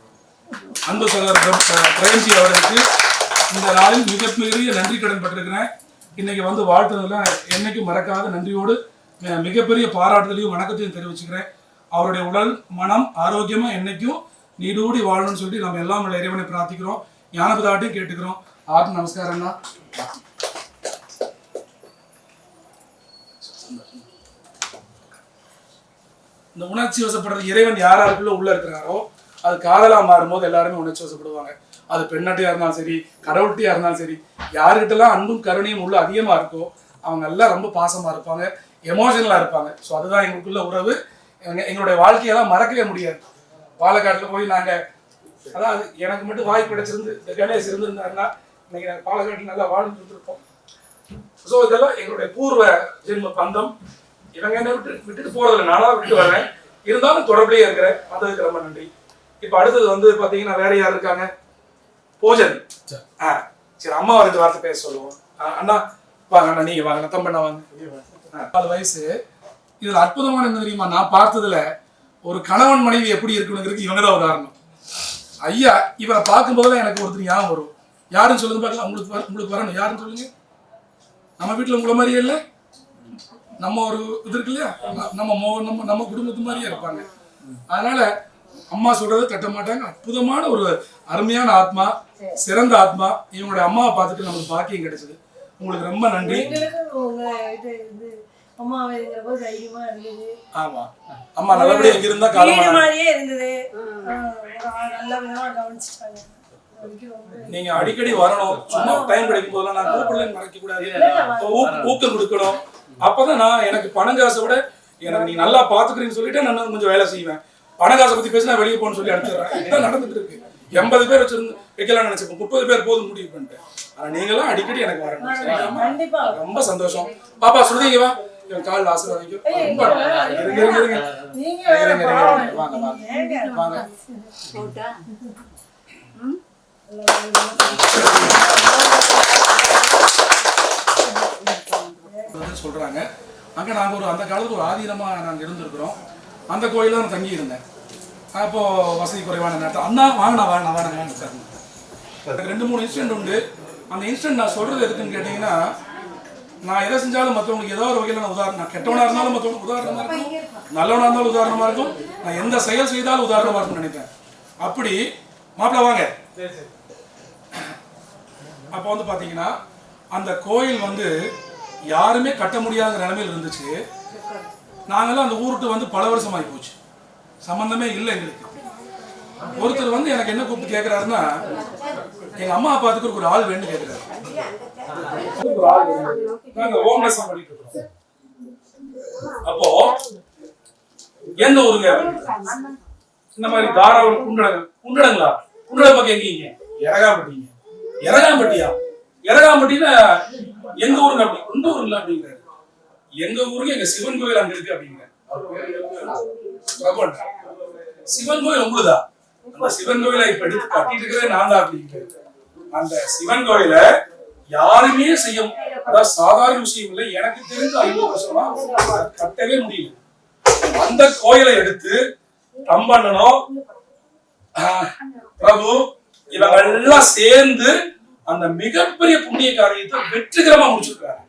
அன்பு சகோதரர் பிரேம்ஜி அவர்களுக்கு இந்த நாளில் மிகப்பெரிய நன்றி கடன் பட்டிருக்கிறேன். இன்னைக்கு வந்து வாழ்த்துறதுல என்னைக்கும் மறக்காத நன்றியோடு மிகப்பெரிய பாராட்டுதலையும் வணக்கத்தையும் தெரிவிச்சுக்கிறேன். அவருடைய உடல் மனம் ஆரோக்கியமா என்னைக்கும் நீடூடி வாழணும்னு சொல்லி நம்ம எல்லாம் உள்ள இறைவனை பிரார்த்திக்கிறோம். ஞானபதாட்டையும் கேட்டுக்கிறோம். ஆத்ம நமஸ்காரம்னா. இந்த உணர்ச்சி வசப்படுறது இறைவன் யாராருக்குள்ள உள்ள இருக்கிறாரோ அது காதலா மாறும்போது எல்லாருமே உணர்ச்சி வசப்படுவாங்க. அது பெண்ணட்டையா இருந்தாலும் சரி, கடவுள்கிட்டயா இருந்தாலும் சரி, யாருக்கிட்டலாம் அன்பும் கருணையும் உள்ள அதிகமா இருக்கோ அவங்க எல்லாம் ரொம்ப பாசமா இருப்பாங்க, எமோஷனலா இருப்பாங்க. ஸோ அதுதான் எங்களுக்குள்ள உறவு. எங்களுடைய வாழ்க்கையெல்லாம் மறக்கவே முடியாது. பாலக்காட்டில் போய் நாங்க, அதாவது எனக்கு மட்டும் வாய்ப்பு கிடைச்சிருந்து கணேஷ் இருந்திருந்தாருன்னா இன்னைக்கு நாங்கள் பாலக்காட்டில் நல்லா வாழ்ந்துட்டு இருந்திருப்போம். ஸோ இதெல்லாம் எங்களுடைய பூர்வ ஜென்ம பந்தம். இவங்க என்ன விட்டுட்டு போறதில்லை, நானா விட்டு வரேன், இருந்தாலும் தொடர்பிலேயே இருக்கிறேன். வந்ததுக்கு ரொம்ப நன்றி. இப்போ அடுத்தது வந்து பாத்தீங்கன்னா வேற யார் இருக்காங்க? போஜன். சரி, அம்மா ரெண்டு வார்த்தை பேச சொல்லுவோம். அண்ணா வாங்க, அண்ணா நீங்க வாங்க, தம்பண்ணா வாங்க. 4 வயசு. இதுல அற்புதமான என்ன தெரியுமா, நான் பார்த்ததுல ஒரு கணவன் மனைவி எப்படி இருக்கணுங்கிறதுக்கு இவங்க தான் உதாரணம். ஐயா இவரை பார்க்கும்போதுதான் எனக்கு ஒருத்தர் ஞாபகம் வரும். யாருன்னு சொல்லுங்க பார்க்கலாம். உங்களுக்கு வரணும், யாருன்னு சொல்லுங்க. நம்ம வீட்டுல உங்களை மாதிரியே இல்லை, நம்ம ஒரு இது இருக்கு இல்லையா, நம்ம குடும்பத்து மாதிரியே இருப்பாங்க. அதனால அம்மா சொல்றதை தட்ட மாட்டாங்க. அற்புதமான ஒரு அருமையான ஆத்மா, சிறந்த ஆத்மா. இவங்களுடைய அம்மாவை பார்த்துட்டு நமக்கு பாக்கியம் கிடைச்சது. உங்களுக்கு ரொம்ப நன்றி. ஆமா, அம்மா நல்லபடியா இங்க இருந்தா நீங்க அடிக்கடி வரணும். சும்மா டைம் கிடைக்கும் போதெல்லாம் நான் கூப்பிடலன்னு மறைக்க கூடாது, ஊக்கம் கொடுக்கணும். அப்பதான் நான் எனக்கு பணம் காசை விட எனக்கு நீ நல்லா பாத்துக்கிறீங்கன்னு சொல்லிட்டு நான் கொஞ்சம் வேலை செய்வேன். பணகாசை பத்தி பேசினா வெளியே போகணும்னு சொல்லி அனுப்பிடுறேன். இதுதான் நடந்துட்டு இருக்கு. 80 பேர் வச்சிருந்து வைக்கலாம்னு நினைச்சப்போ 30 பேர் போதும் முடிவு பண்ணிட்டேன். ஆனா நீங்களாம் அடிக்கடி எனக்கு வரணும். ரொம்ப சந்தோஷம். பாப்பா சொல்றீங்க வா, என் கால் ஆசீர்வாதிக்கும். ரொம்ப வாங்க வாங்க சொல்றாங்க. அங்க நாங்க அந்த காலத்துல ஒரு ஆதீனமா நாங்க இருந்திருக்கிறோம். அந்த கோயில நான் தங்கி இருந்தேன். அப்போ வசதி குறைவான நேரத்தில் அண்ணா வாங்கினா 2-3 இன்சிடென்ட் உண்டு. அந்த இன்சிடென்ட் நான் சொல்றது எதுக்குன்னு கேட்டீங்கன்னா, நான் எதை செஞ்சாலும் மற்றவங்களுக்கு ஏதோ ஒரு வகையில் நான் உதாரணம், நான் கெட்டவனா இருந்தாலும் மற்றவங்களுக்கு உதாரணமா இருக்கும், நல்லவனா இருந்தாலும் உதாரணமா இருக்கும், நான் எந்த செயல் செய்தாலும் உதாரணமா இருக்கும்னு நினைப்பேன். அப்படி மாப்பிள்ள வாங்க. அப்போ வந்து பாத்தீங்கன்னா அந்த கோயில் வந்து யாருமே கட்ட முடியாத நிலைமையில் இருந்துச்சு. நாங்கெல்லாம் அந்த ஊருக்கு வந்து பல வருஷம் ஆகி போச்சு, சம்பந்தமே இல்லை எங்களுக்கு. ஒருத்தர் வந்து எனக்கு என்ன கூப்பிட்டு கேட்கிறாருன்னா, எங்க அம்மா அப்பாத்துக்கு ஒரு ஆள் வேணும்னு கேட்கிறாரு. அப்போ எந்த ஊருங்க? இந்த மாதிரி தாராளம் குண்டடங்களா? குண்டட பக்கம் எங்கீங்க? எரகாம்பட்டியா? எரகாம்பட்டினா எங்க ஊருங்க? அப்படி இந்த ஊருங்களா அப்படிங்கிறாரு. எங்க ஊருக்கு எங்க சிவன் கோயில் அங்க இருக்கு அப்படிங்கிற. சிவன் கோயில் உங்களுதா? அந்த சிவன் கோயிலை இப்ப கட்டிட்டு இருக்கிறேன் நான் தான் அப்படிங்கிறேன். அந்த சிவன் கோயில யாருமே செய்ய அதாவது சாதாரண விஷயம் இல்லை. எனக்கு தெரிஞ்ச 50 வருஷமா கட்டவே முடியல. அந்த கோயிலை எடுத்து தம்பண்ணனும் பிரபு இவங்க எல்லாம் சேர்ந்து அந்த மிகப்பெரிய புண்ணிய காரியத்தை வெற்றிகரமா முடிச்சிருக்காரு.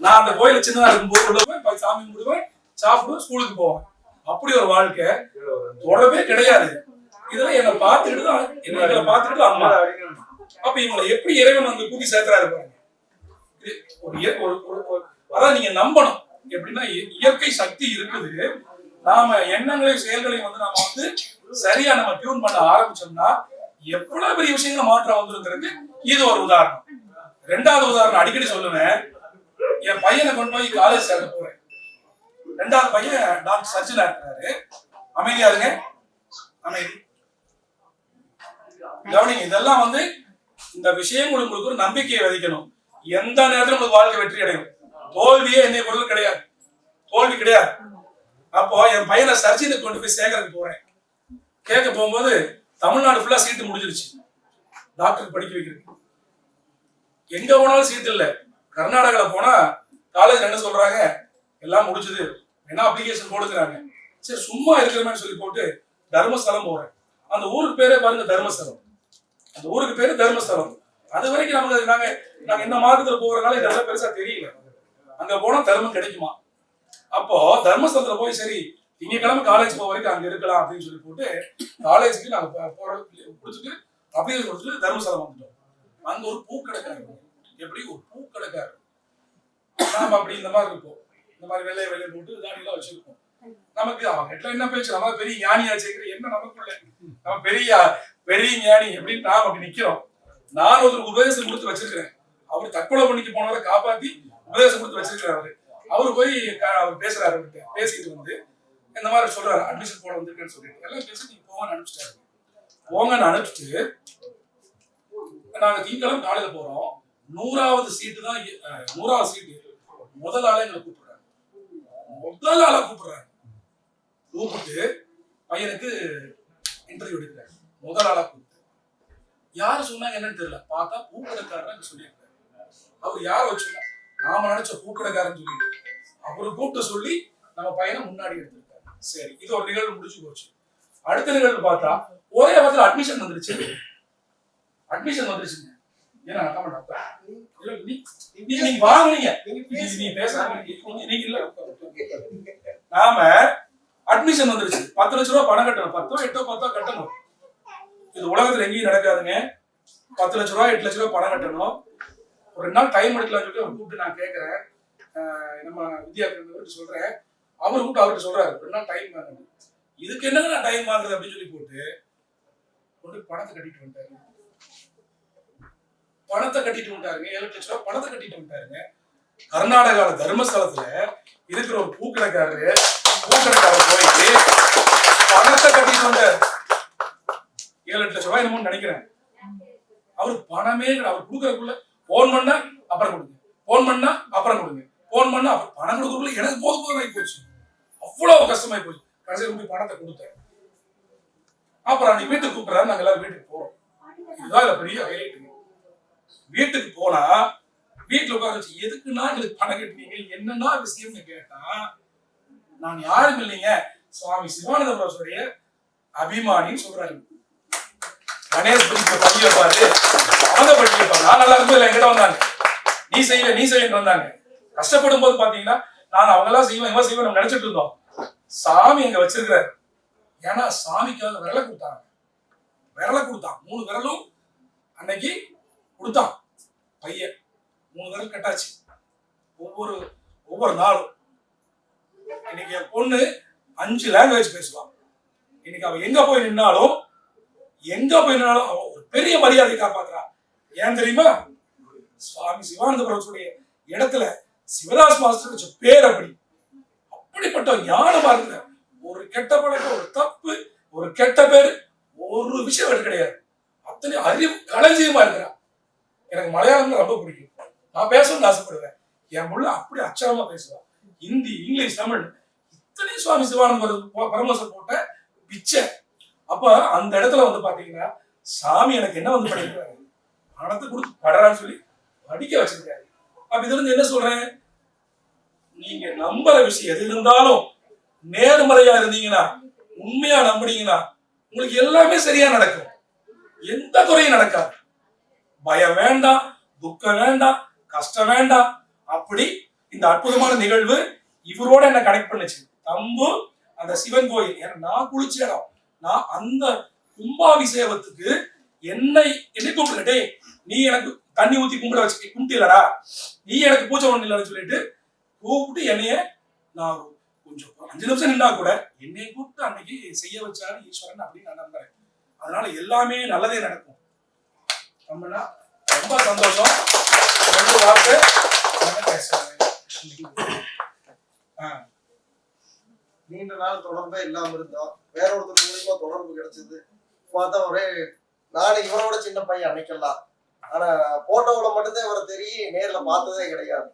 நான் அந்த கோயில சின்னதா இருக்கும்போது உள்ள போய் சாமி கும்பிடுவேன், சாப்பிடுவேன், ஸ்கூலுக்கு போவேன். அப்படி ஒரு வாழ்க்கை தொடரவே கிடையாது. இதெல்லாம் என்னை பார்த்துக்கிட்டு அம்மா. அப்ப இவங்களை எப்படி இறைவன் வந்து கூட்டி சேர்க்கிறாரு பாருங்க. அதான் நீங்க நம்பணும். எப்படின்னா இயற்கை சக்தி இருக்குது. நாம எண்ணங்களையும் செயல்களையும் வந்து நாம வந்து சரியா நம்ம டியூன் பண்ண ஆரம்பிச்சோம்னா எவ்வளவு பெரிய விஷயங்களை மாற்றம் வந்துருங்கிறது இது ஒரு உதாரணம். 2வது உதாரணம் அடிக்கடி சொல்லுவேன். என் பையனை கொண்டு போய் காலேஜ் சேர்க்க போறேன். 2வது பையன் டாக்டர் சர்ஜனா இருக்கிறாரு. அமைதியா இருங்க, அமைதி கவனிங்க. இதெல்லாம் வந்து இந்த விஷயங்கள் உங்களுக்கு ஒரு நம்பிக்கையை விதைக்கணும். எந்த நேரத்திலும் உங்களுக்கு வாழ்க்கை வெற்றி அடையும். தோல்வியே என்னை பொருள் கிடையாது, தோல்வி கிடையாது. அப்போ என் பையனை சர்ஜனை கொண்டு போய் சேர்க்கறதுக்கு போறேன். கேட்க போகும்போது தமிழ்நாடு ஃபுல்லா சீட்டு முடிஞ்சிருச்சு டாக்டர் படிக்க வைக்கிறது. எங்க போனாலும் சீட்டு இல்லை. கர்நாடகால போனா காலேஜ் என்ன சொல்றாங்க, எல்லாம் முடிஞ்சது, என்ன அப்ளிகேஷன் போடுக்கிறாங்க. சரி சும்மா இருக்கிறமே சொல்லி போட்டு தர்மஸ்தலம் போறேன். அந்த ஊருக்கு பேரே பாருங்க தர்மஸ்தலம். அந்த ஊருக்கு பேரு தர்மஸ்தலம். அது வரைக்கும் நமக்கு நாங்க இந்த மார்க்கத்துல போறதுனால இதெல்லாம் பெருசா தெரியல. அங்க போனா தர்மம் கிடைக்குமா. அப்போ தர்மஸ்தலத்துல போய் சரி திங்கக்கிழமை காலேஜ் போக வரைக்கும் அங்க இருக்கலாம் அப்படின்னு சொல்லி போட்டு காலேஜுக்கு நாங்க குடிச்சிட்டு அப்படியே கொடுத்துட்டு தர்மஸ்தலம் வந்துட்டோம். அங்க ஒரு பூக்கடைக்காரர், எப்படி ஒரு பூக்கடைக்காரர். நாம அப்படி இந்த மாதிரி இருப்போம், இந்த மாதிரி வெள்ளையை போட்டு தாடியெல்லாம் வச்சிருப்போம். நமக்கு அவங்க என்ன பேச்சு, நம்ம பெரிய ஞானியா சேர்க்கிற என்ன நமக்குள்ள நம்ம பெரிய ஞானி எப்படின்னு நாம் அப்படி நிக்கிறோம். நான் ஒரு உபதேசம் கொடுத்து வச்சிருக்கிறேன். அவர் தற்கொலை பண்ணிக்க போனவரை காப்பாத்தி உபதேசம் கொடுத்து வச்சிருக்கிறாரு. அவரு போய் அவர் பேசுறாரு, பேசிட்டு வந்து இந்த மாதிரி சொல்றாரு, அட்மிஷன் போட வந்திருக்கேன்னு சொல்லிட்டு எல்லாம் பேசி நீங்க போங்கன்னு அனுப்பிச்சிட்டாரு. போங்கன்னு அனுப்பிச்சிட்டு நாங்க திங்கக்கிழமை காலையில போறோம். 100வது சீட்டு தான் 100வது சீட்டு. முதல் ஆளை எங்களை கூப்பிடுறாங்க. கூப்பிட்டு பையனுக்கு இன்டர்வியூ எடுக்கிறாரு. முதல் ஆளா கூப்பிட்டு யாரு சொன்னாங்க என்னன்னு தெரியல. பார்த்தா பூக்கடைக்காரன் சொல்லியிருக்காரு. அவர் யார வச்சுன்னா நாம நினைச்ச பூக்கடைக்காரன் சொல்லிட்டு அவரு கூப்பிட்டு சொல்லி நம்ம பையனை முன்னாடி எடுத்திருக்காரு. சரி, இது ஒரு நிகழ்வு முடிச்சு போச்சு. அடுத்த நிகழ்வு பார்த்தா ஒரே வாரத்தில் அட்மிஷன் வந்துருச்சு. ஏன்னா நீங்க வாங்குனீங்க, நீங்க பேசுறீங்க, நாம அட்மிஷன் வந்துருச்சு. 10 லட்ச ரூபாய் பணம் கட்டணும். 10 8 10 கட்டணும். இது உலகத்துல எங்கேயும் நடக்காதுங்க. 10 லட்ச ரூபாய் 8 லட்ச ரூபாய் பணம் கட்டணும். ஒரு 2 நாள் டைம் எடுக்கலாம்னு சொல்லி அவர் கூப்பிட்டு நான் கேட்கறேன். நம்ம வித்யார்த்தி சொல்றேன். அவர் கூப்பிட்டு அவர்கிட்ட சொல்றாரு 2 நாள் டைம் வாங்கணும். இதுக்கு என்னங்க நான் டைம் வாங்குறது அப்படின்னு சொல்லி போட்டு பணத்தை கட்டிட்டு வந்துட்டாரு. 7 லட்ச ரூபாய் பணத்தை கட்டிட்டு வந்துட்டாருங்க. கர்நாடகால தர்மஸ்தலத்துல இருக்கிற ஒரு பூக்கடைக்காரரு போய் பணத்தை கட்டிட்டு வந்தாரு. 7 லட்ச ரூபாய் என்னமோ நினைக்கிறேன். அவரு பணமே அவர் கொடுக்கறதுக்குள்ள போன் பண்ணா அப்புறம் கொடுங்க, போன் பண்ணா அப்புறம் கொடுங்க, போன் பண்ணா அப்புறம் பணம் கொடுக்கறதுக்குள்ள எனக்கு போதும் ஆகி போச்சு. அவ்வளவு கஷ்டமாயி போச்சு. கடைசியில் போய் பணத்தை கொடுத்தேன். அப்புறம் அன்னைக்கு வீட்டுக்கு கூப்பிடுறாரு. நாங்க எல்லாரும் வீட்டுக்கு போறோம். இதுதான் இதுல பெரிய ஹைலைட். வீட்டுக்கு போனா வீட்டுல உட்கார வச்சு எதுக்குன்னா எங்களுக்கு பணம் கட்டினீங்க, என்னன்னா விஷயம்னு கேட்டா நான் யாரும் இல்லைங்க, சுவாமி சிவானந்த பிரபுடைய அபிமானின்னு சொல்றாரு. கணேஷ் பள்ளி வைப்பாரு, அவங்க பள்ளி வைப்பாங்க. நான் நல்லா இருக்கும். என்கிட்ட வந்தாங்க, நீ செய்வேன்னு வந்தாங்க. கஷ்டப்படும் போது பாத்தீங்கன்னா நான் அவங்க எல்லாம் செய்வேன் நம்ம நினைச்சிட்டு இருந்தோம். சாமி அங்க வச்சிருக்கிறாரு. ஏன்னா சாமிக்காக விரலை கொடுத்தாங்க. 3 விரலும் அன்னைக்கு கொடுத்தான் பையன். 3 விரல் கட்டாச்சு. ஒவ்வொரு நாளும் இன்னைக்கு என் பொண்ணு 5 லாங்குவேஜ் பேசுவான். இன்னைக்கு அவ எங்க போய் நின்னாலும் அவ ஒரு பெரிய மரியாதை காப்பாத்துறா. ஏன் தெரியுமா? சுவாமி சிவானந்த பிரபுடைய இடத்துல சிவதாஸ் மாஸ்டர் வச்ச பேர் அப்படிப்பட்ட ஞானமா இருக்கிற ஒரு கெட்ட பழக்கம், ஒரு தப்பு, ஒரு கெட்ட பேரு, ஒரு விஷயம் கிடையாது. அத்தனை அறிவு களஞ்சியமா இருக்கிறா. எனக்கு மலையாளம் ரொம்ப பிடிக்கும். நான் பேசணும்னு ஆசைப்படுவேன். என் முள்ள அப்படி அச்சரமா பேசுவான். ஹிந்தி, இங்கிலீஷ், தமிழ் இத்தனை சுவாமி சிவானந்த பரமஹம்சர் போட்ட பிச்சை. அப்ப அந்த இடத்துல வந்து பாத்தீங்கன்னா சாமி எனக்கு என்ன வந்து படிக்கிறாரு, பணத்தை கொடுத்து படுறான்னு சொல்லி படிக்க வச்சிருக்காரு. அப்ப இதுல இருந்து என்ன சொல்றேன், நீங்க நம்புற விஷயம் எது இருந்தாலும் நேர்மறையா இருந்தீங்கன்னா, உண்மையா நம்புனீங்கன்னா உங்களுக்கு எல்லாமே சரியா நடக்கும். எந்த குறையும் நடக்காது. பயம் வேண்டாம், துக்கம் வேண்டாம், கஷ்டம் வேண்டாம். அப்படி இந்த அற்புதமான நிகழ்வு இவரோட என்ன கனெக்ட் பண்ணுச்சு. தம்பு அந்த சிவன் கோயில், ஏன்னா நான் குளிச்ச இடம், நான் அந்த கும்பாபிஷேகத்துக்கு என்னை கூப்பிடட்டே, நீ எனக்கு தண்ணி ஊத்தி கும்பிடலடா, நீ எனக்கு பூஜை பண்ணலன்னு சொல்லிட்டு கூப்பிட்டு என்னைய நான் கொஞ்சம் 5 நிமிஷம் நின்னா கூட என்னை கூப்பிட்டு அன்னைக்கு செய்ய வச்சாரு ஈஸ்வரன் அப்படின்னு நான் நம்புறேன். அதனால எல்லாமே நல்லதே நடக்கும். நம்மனா ரொம்ப சந்தோஷம். 2 வார்த்தை நீண்ட நாள் தொடர்பே இல்லாம இருந்தோம். வேற ஒருத்தர் மூலியமா தொடர்பு கிடைச்சது. பார்த்தா ஒரே நானும் இவரோட சின்ன பையன் அன்னைக்கெல்லாம். ஆனா போட்டோவில் மட்டும்தான் இவரை தெரியும், நேர்ல பார்த்ததே கிடையாது.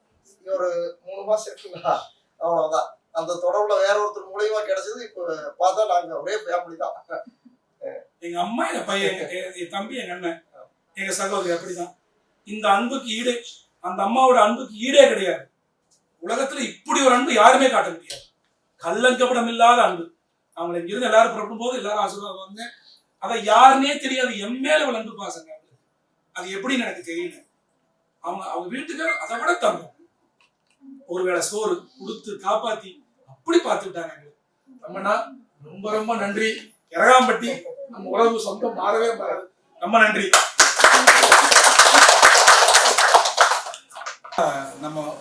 ஒரு 3 மாசம் இருக்குங்களா, அவ்வளவுதான். அந்த தொடர்புல வேற ஒருத்தர் மூலியமா கிடைச்சது. இப்ப பார்த்தா நாங்க ஒரே ஃபேமிலி தான். எங்க அம்மா, எங்க பையன், என் தம்பி, எங்க அண்ணன், எங்க சகோதரி, அப்படிதான். இந்த அன்புக்கு ஈடே, அந்த அம்மாவோட அன்புக்கு ஈடே கிடையாது. உலகத்துல இப்படி ஒரு அன்பு யாருமே காட்ட முடியாது. கள்ளங்கப்படம் இல்லாத அன்பு. அவங்களை இங்கிருந்து எல்லாரும் புறப்படும் போது எல்லாரும் ஆசீர்வாதம். அதை யாருன்னே தெரியாது, என் மேல அவள் அன்பு பாசங்க. அது எப்படின்னு எனக்கு தெரியல. அவங்க வீட்டுக்கு அதை விட தங்கம். ஒருவேளை சோறு கொடுத்து காப்பாத்தி அப்படி பார்த்துக்கிட்டாங்க. நம்மனா ரொம்ப ரொம்ப நன்றி. எரகாம்பட்டி நம்ம உறவு சொந்தம் மாறவே மாறாது. ரொம்ப நன்றி.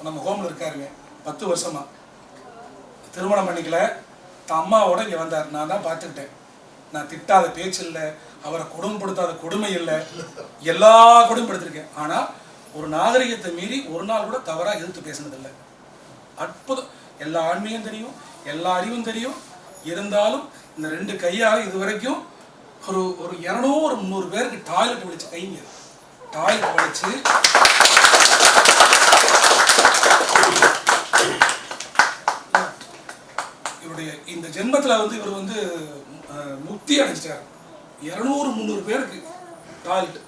நம்ம ஹோம்ல இருக்காருங்க 10 வருஷமா திருமணம் பண்ணிக்கல. அம்மாவோட இங்க வந்தார். நான் தான் பார்த்துக்கிட்டேன். நான் திட்டாத பேச்சு இல்லை, அவரை கொடுமைப்படுத்தாத கொடுமை இல்லை, எல்லா கொடுமைப்படுத்திருக்கேன். ஆனா ஒரு நாகரிகத்தை மீறி ஒரு நாள் கூட தவறா எதிர்த்து பேசினதில்லை. அற்புதம். எல்லா ஆன்மீகம் தெரியும், எல்லா அறிவும் தெரியும். இருந்தாலும் இந்த 2 கையால் இது வரைக்கும் ஒரு 200-300 பேருக்கு டாய்லெட் வலிச்சு கைங்க. டாய்லெட் வலிச்சு இவருடைய இந்த ஜென்மத்தில் வந்து இவர் வந்து முக்தி அடைஞ்சிட்டார். 200-300 பேருக்கு டாய்லெட்.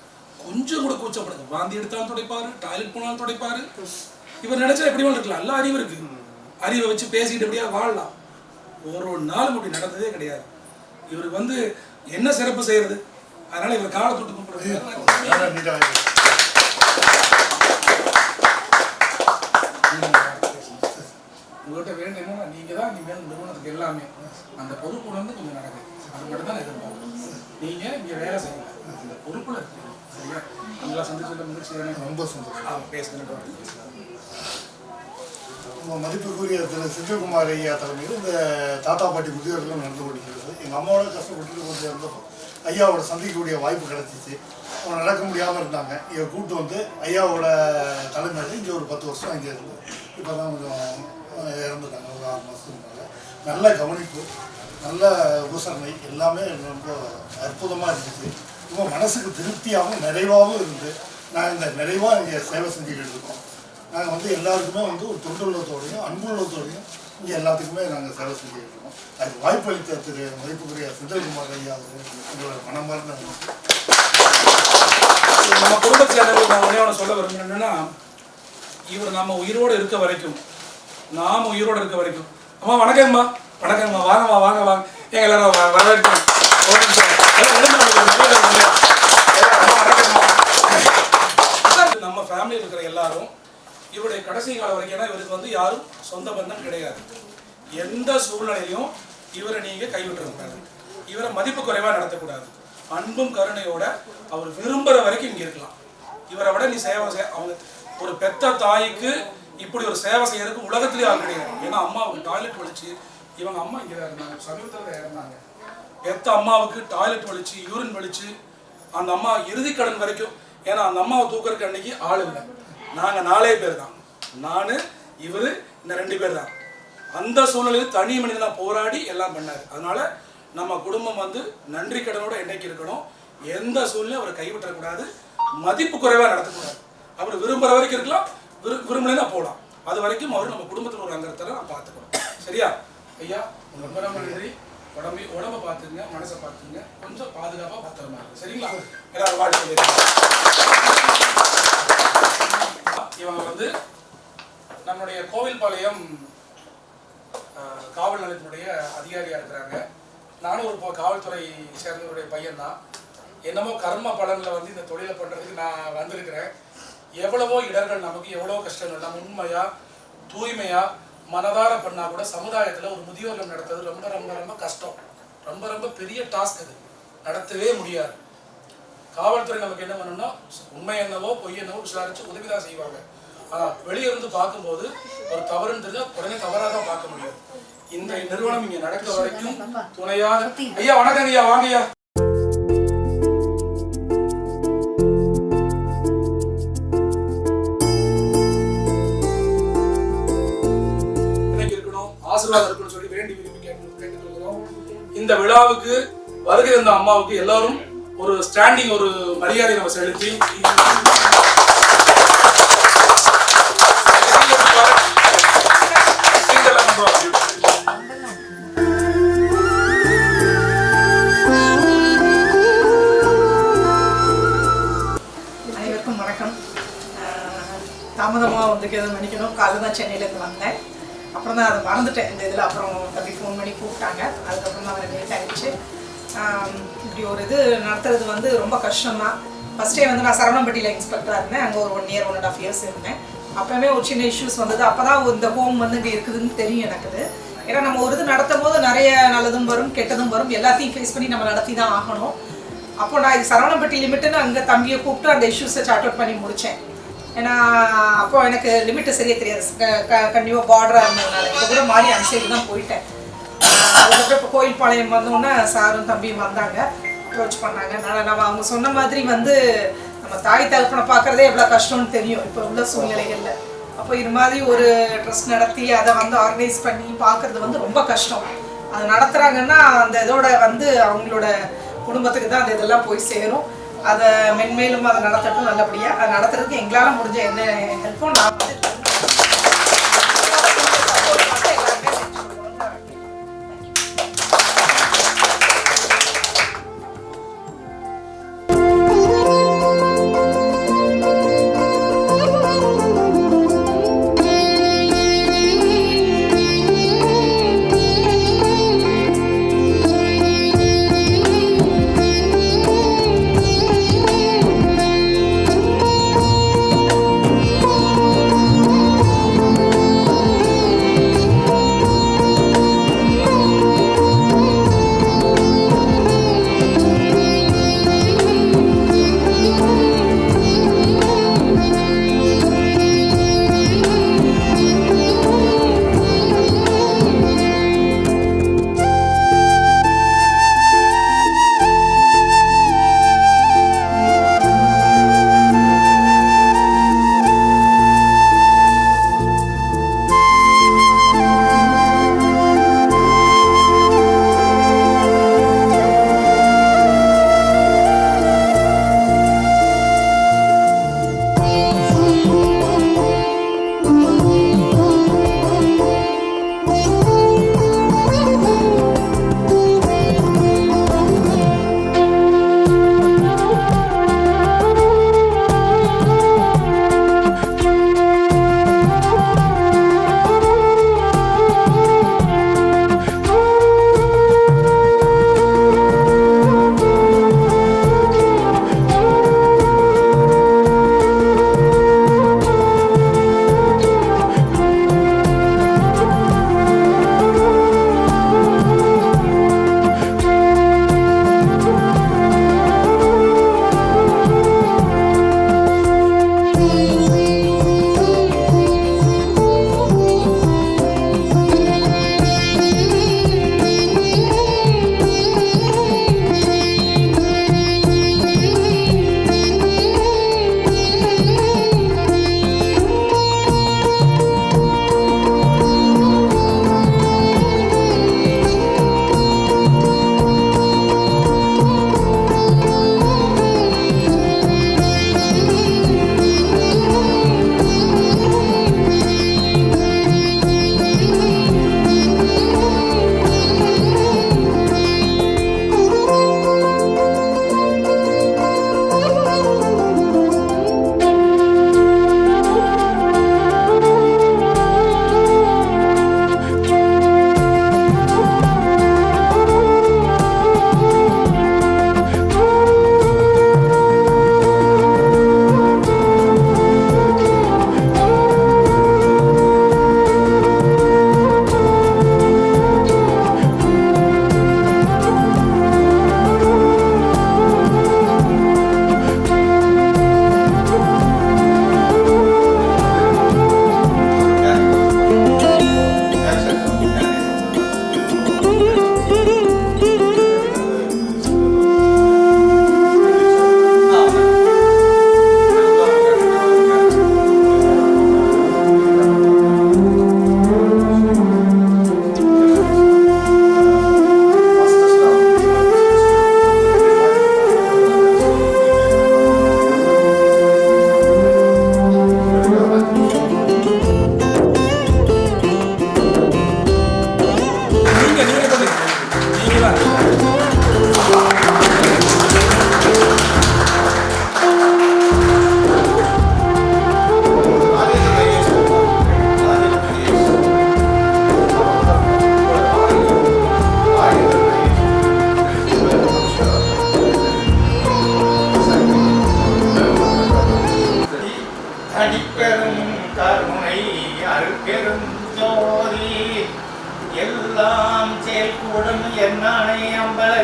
கொஞ்சம் கூட கூச்சப்படுது. வாந்தி எடுத்தாலும் துடைப்பாரு, டாய்லெட் போனாலும் துடைப்பாரு. இவர் நினைச்சா எப்படி இருக்கலாம். எல்லா அறிவு இருக்கு. அறிவை வச்சு பேசிட்டு எப்படியா வாழலாம். ஒரு நாளும் அப்படி நடந்ததே கிடையாது. இவருக்கு வந்து என்ன சிறப்பு செய்யறது? அதனால இவர் காலை தொட்டு கும்பிடுறது. உங்கள்கிட்ட வேணும் என்னன்னா, நீங்க தான் இங்க வேணும் நிறுவனத்துக்கு எல்லாமே அந்த பொறுப்பு வந்து கொஞ்சம் நடக்குது. அது மட்டும் தான் எதிர்பார்க்கும். நீங்க இங்க வேலை செய்யலாம், அந்த பொறுப்புல இருக்கு. சரியா? உங்களை சந்திச்சுள்ள முயற்சி ரொம்ப சந்தோஷம். பேசுகிறேன். மதிப்புக்குரிய திரு செந்தில்குமார் ஐயா தலைமையில் இந்த தாத்தா பாட்டி முதியோர்கள் நடந்து கொண்டிருக்கிறது. எங்கள் அம்மாவோட கஷ்டப்பட்டு கொஞ்சம் இருந்தப்போ ஐயாவோட சந்திக்கக்கூடிய வாய்ப்பு கிடச்சிச்சு. அவங்க நடக்க முடியாமல் இருந்தாங்க. இங்கே கூப்பிட்டு வந்து ஐயாவோட தலைமையில் இங்கே ஒரு 10 வருஷம் இங்கே இருந்து இப்போ தான் கொஞ்சம் இறந்துட்டாங்க. ஒரு 6 மாதத்துக்கு நல்ல கவனிப்பு, நல்ல உபசரணை எல்லாமே ரொம்ப அற்புதமாக இருந்துச்சு. ரொம்ப மனசுக்கு திருப்தியாகவும் நிறைவாகவும் இருந்து நாங்கள் இந்த நிறைவாக இங்கே சேவை செஞ்சுக்கிட்டு இருக்கோம். நாங்கள் வந்து எல்லாருக்குமே வந்து ஒரு தொண்டுள்ளத்தோடையும் அன்புள்ளத்தோடையும் இங்கே எல்லாத்துக்குமே நாங்கள் சேவை செஞ்சுக்கிட்டு இருக்கோம். அதுக்கு வாய்ப்பு அளித்த திரு மதிப்புக்குரிய செந்தில்குமார் ஐயா உங்களோட மனமார்ந்த நம்ம குடும்பத்தை சேர்ந்தவர்கள் நான் ஒன்றே சொல்ல விரும்புகிறேன்னா, இவர் நம்ம உயிரோடு இருக்க வரைக்கும், நாம் உயிரோடு இருக்க வரைக்கும். அம்மா வணக்கங்கம்மா. வணக்கங்கம்மா. வாங்கம்மா, வாங்க வாங்க. ஏங்க எல்லாரும் வரவேற்கிறோம். நம்ம ஃபேமிலியில் இருக்கிற எல்லாரும் இவருடைய கடைசி காலம் வரைக்கும், ஏன்னா இவருக்கு வந்து யாரும் சொந்த பந்தம் கிடையாது. எந்த சூழ்நிலையிலும் இவரை நீங்க கைவிட்டுறக்கூடாது. இவரை மதிப்பு குறைவா நடத்தக்கூடாது. அன்பும் கருணையோட அவர் விரும்புற வரைக்கும் இங்க இருக்கலாம். இவரை விட நீ சேவை அவங்க ஒரு பெத்த தாய்க்கு இப்படி ஒரு சேவை செய்யறதுக்கு உலகத்திலே ஆள் கிடையாது. ஏன்னா அம்மாவுக்கு டாய்லெட் வலிச்சு, இவங்க அம்மா இங்கே இருந்தாங்க, சமீபத்தில் இறந்தாங்க. பெத்த அம்மாவுக்கு டாய்லெட் வலிச்சு, யூரின் வலிச்சு, அந்த அம்மா இறுதி கடன் வரைக்கும். ஏன்னா அந்த அம்மாவை தூக்குறதுக்கு அன்னைக்கு ஆள் இல்லை. நாங்கள் 4 பேர் தான். நான், இவர், இந்த 2 பேர் தான். அந்த சூழ்நிலையில் தனி மனிதனாக போராடி எல்லாம் பண்ணார். அதனால நம்ம குடும்பம் வந்து நன்றி கடனோட என்னைக்கு இருக்கணும். எந்த சூழ்நிலையும் அவரை கைவிட்டக்கூடாது, மதிப்பு குறைவாக நடத்தக்கூடாது. அவர் விரும்புகிற வரைக்கும் இருக்கலாம், விரும்பலைன்னா போகலாம். அது வரைக்கும் அவர் நம்ம குடும்பத்தில் ஒரு அங்கத்தில் நான் பார்த்துக்கணும். சரியா ஐயா? ரொம்ப ரொம்ப நன்றி. உடம்பை பார்த்துங்க, மனசை பார்த்துங்க, கொஞ்சம் பாதுகாப்பாக பத்திரமா இருக்கு. சரிங்களா? எல்லாரும் வாழ்க்கை. இவங்க வந்து நம்முடைய கோவில்பாளையம் காவல் நிலையத்தினுடைய அதிகாரியாக இருக்கிறாங்க. நானும் ஒரு காவல்துறை சேர்ந்தவருடைய பையன்தான். என்னமோ கர்ம பலனில் வந்து இந்த தொழிலை பண்ணுறதுக்கு நான் வந்திருக்கிறேன். எவ்வளவோ இடர்கள், நமக்கு எவ்வளோ கஷ்டங்கள், நம்ம உண்மையாக தூய்மையாக மனதார பண்ணால் கூட சமுதாயத்தில் ஒரு முதியோர்கள் நடத்துறது ரொம்ப ரொம்ப ரொம்ப கஷ்டம். ரொம்ப ரொம்ப பெரிய டாஸ்க். அது நடத்தவே முடியாது. காவல்துறை நமக்கு என்ன பண்ணணும்னா உண்மை என்னவோ பொய் என்னவோ விசாரித்து உதவிதான் செய்வாங்க. ஆனால் வெளியே இருந்து பார்க்கும்போது ஒரு தவறுன்னு தெரிஞ்சால் உடனே தவறாக தான் பார்க்க முடியும். இந்த நிறுவனம் இங்கே நடக்க வரைக்கும் துணையாக ஐயா வணக்கம் ஐயா, வாங்க ஐயா. இருக்கணும், ஆசீர்வாதம் இருக்கணும்னு சொல்லி வேண்டி விரும்பி கேட்டுக்கிறோம். இந்த விழாவுக்கு வருகை இருந்த அம்மாவுக்கு எல்லாரும் ஒரு ஸ்டாண்டிங் ஒரு மரியாதை நம்ம செலுத்தி அனைவருக்கும் வணக்கம். தாமதமாக வந்து எதுவும் நினைக்கணும். காலையில் தான் சென்னையிலேருந்து வந்தேன். அப்புறம் தான் அதை மறந்துட்டேன் இந்த இதில். அப்புறம் தம்பி ஃபோன் பண்ணி கூப்பிட்டாங்க. அதுக்கப்புறம் தான் அவரை லேட் ஆகிடுச்சு. இப்படி ஒரு இது நடத்துறது வந்து ரொம்ப கஷ்டம்தான். ஃபஸ்ட்டே வந்து நான் சரவணம்பட்டியில் இன்ஸ்பெக்டராக இருந்தேன். அங்கே ஒரு 1 year 1.5 years இருந்தேன். அப்போவே ஒரு சின்ன இஷ்யூஸ் வந்தது. அப்போ தான் இந்த ஹோம் வந்து இங்கே இருக்குதுன்னு தெரியும் எனக்கு. ஏன்னா நம்ம ஒரு இது நடத்தும் போது நிறைய நல்லதும் வரும் கெட்டதும் வரும், எல்லாத்தையும் ஃபேஸ் பண்ணி நம்ம நடத்தி தான் ஆகணும். அப்போ நான் இது சரவணம்பட்டி லிமிட்டுன்னு அங்கே தம்பியை கூப்பிட்டு அந்த இஷ்யூஸை சார்ட் அவுட் பண்ணி முடித்தேன். ஏன்னா அப்போ எனக்கு லிமிட்டு சரியாக தெரியாது. கண்டிப்பாக பார்டராக இருந்ததுனால இப்போ கூட மாறி அன்சைடு தான் போயிட்டேன். அதுக்கப்புறம் இப்போ கோயில்பாளையம் வந்தோன்னே சாரும் தம்பியும் வந்தாங்க, அப்ரோச் பண்ணாங்க. நம்ம அவங்க சொன்ன மாதிரி வந்து நம்ம தாய் தகப்பனை பார்க்குறதே எவ்வளோ கஷ்டம்னு தெரியும் இப்போ உள்ள சூழ்நிலைகளில். அப்போ இது மாதிரி ஒரு ட்ரஸ்ட் நடத்தி அதை வந்து ஆர்கனைஸ் பண்ணி பார்க்குறது வந்து ரொம்ப கஷ்டம். அது நடத்துகிறாங்கன்னா அந்த இதோட வந்து அவங்களோட குடும்பத்துக்கு தான் அந்த இதெல்லாம் போய் சேரும். அதை மென்மேலும் அதை நடத்தட்டும் நல்லபடியாக. அதை நடத்துறதுக்கு எங்களால் முடிஞ்ச என்ன ஹெல்ப்பும் நான் வந்து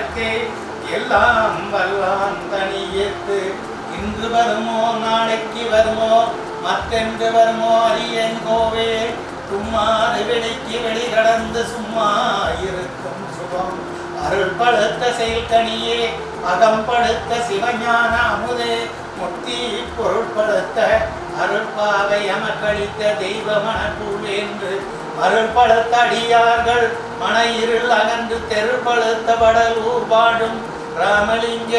மனத்தே எல்லாம் வல்லான் தனியேத்து இன்று வருமோ நாளைக்கு வருமோ மற்றென்று வருமோ அறியன் கோவே சும்மாறு வெளிக்கு வெளி கடந்து சும்மா இருக்கும் சுகம் அருள் படுத்த செயல்கனியே அகம்படுத்த சிவஞான அமுதே முக்தி பொருட்படுத்த அருள்பாவை அமக்களித்த தெய்வ மனப்பூவேன்று அருள்படுத்த அடியார்கள் மன இருள் அகன்று தெருள்படுத்த வடலூர் வாழும் ராமலிங்க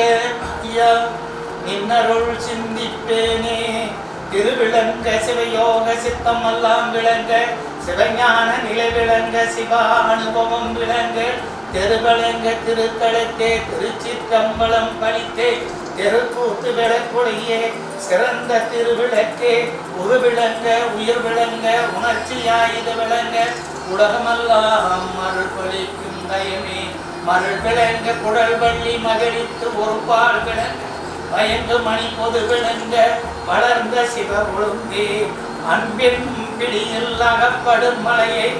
ஐயா நின்னருள் சிந்திப்பேனே திருவிளங்க சிவயோக சித்தம் எல்லாம் விளங்க சிவஞான நிலை விளங்க சிவா அனுபவம் விளங்க தெருவிளங்க திருத்தலத்தே திருச்சிற்றம்பலம் பழித்தே தெருக்கூத்து விளக்குடையே சிறந்த திருவிளக்கே உருவிளங்க உயிர் விளங்க உணர்ச்சியாயுத விளங்க உலகமெல்லாம் மருள் பழிக்கும் தயமே மருள் விளங்க குடல் வள்ளி மகளித்து ஒரு பால் விளங்க பயந்து மணி பொது விளங்க வளர்ந்த சிவ ஒழுந்தே அன்பின் பிடியில் அகப்படும் மலையை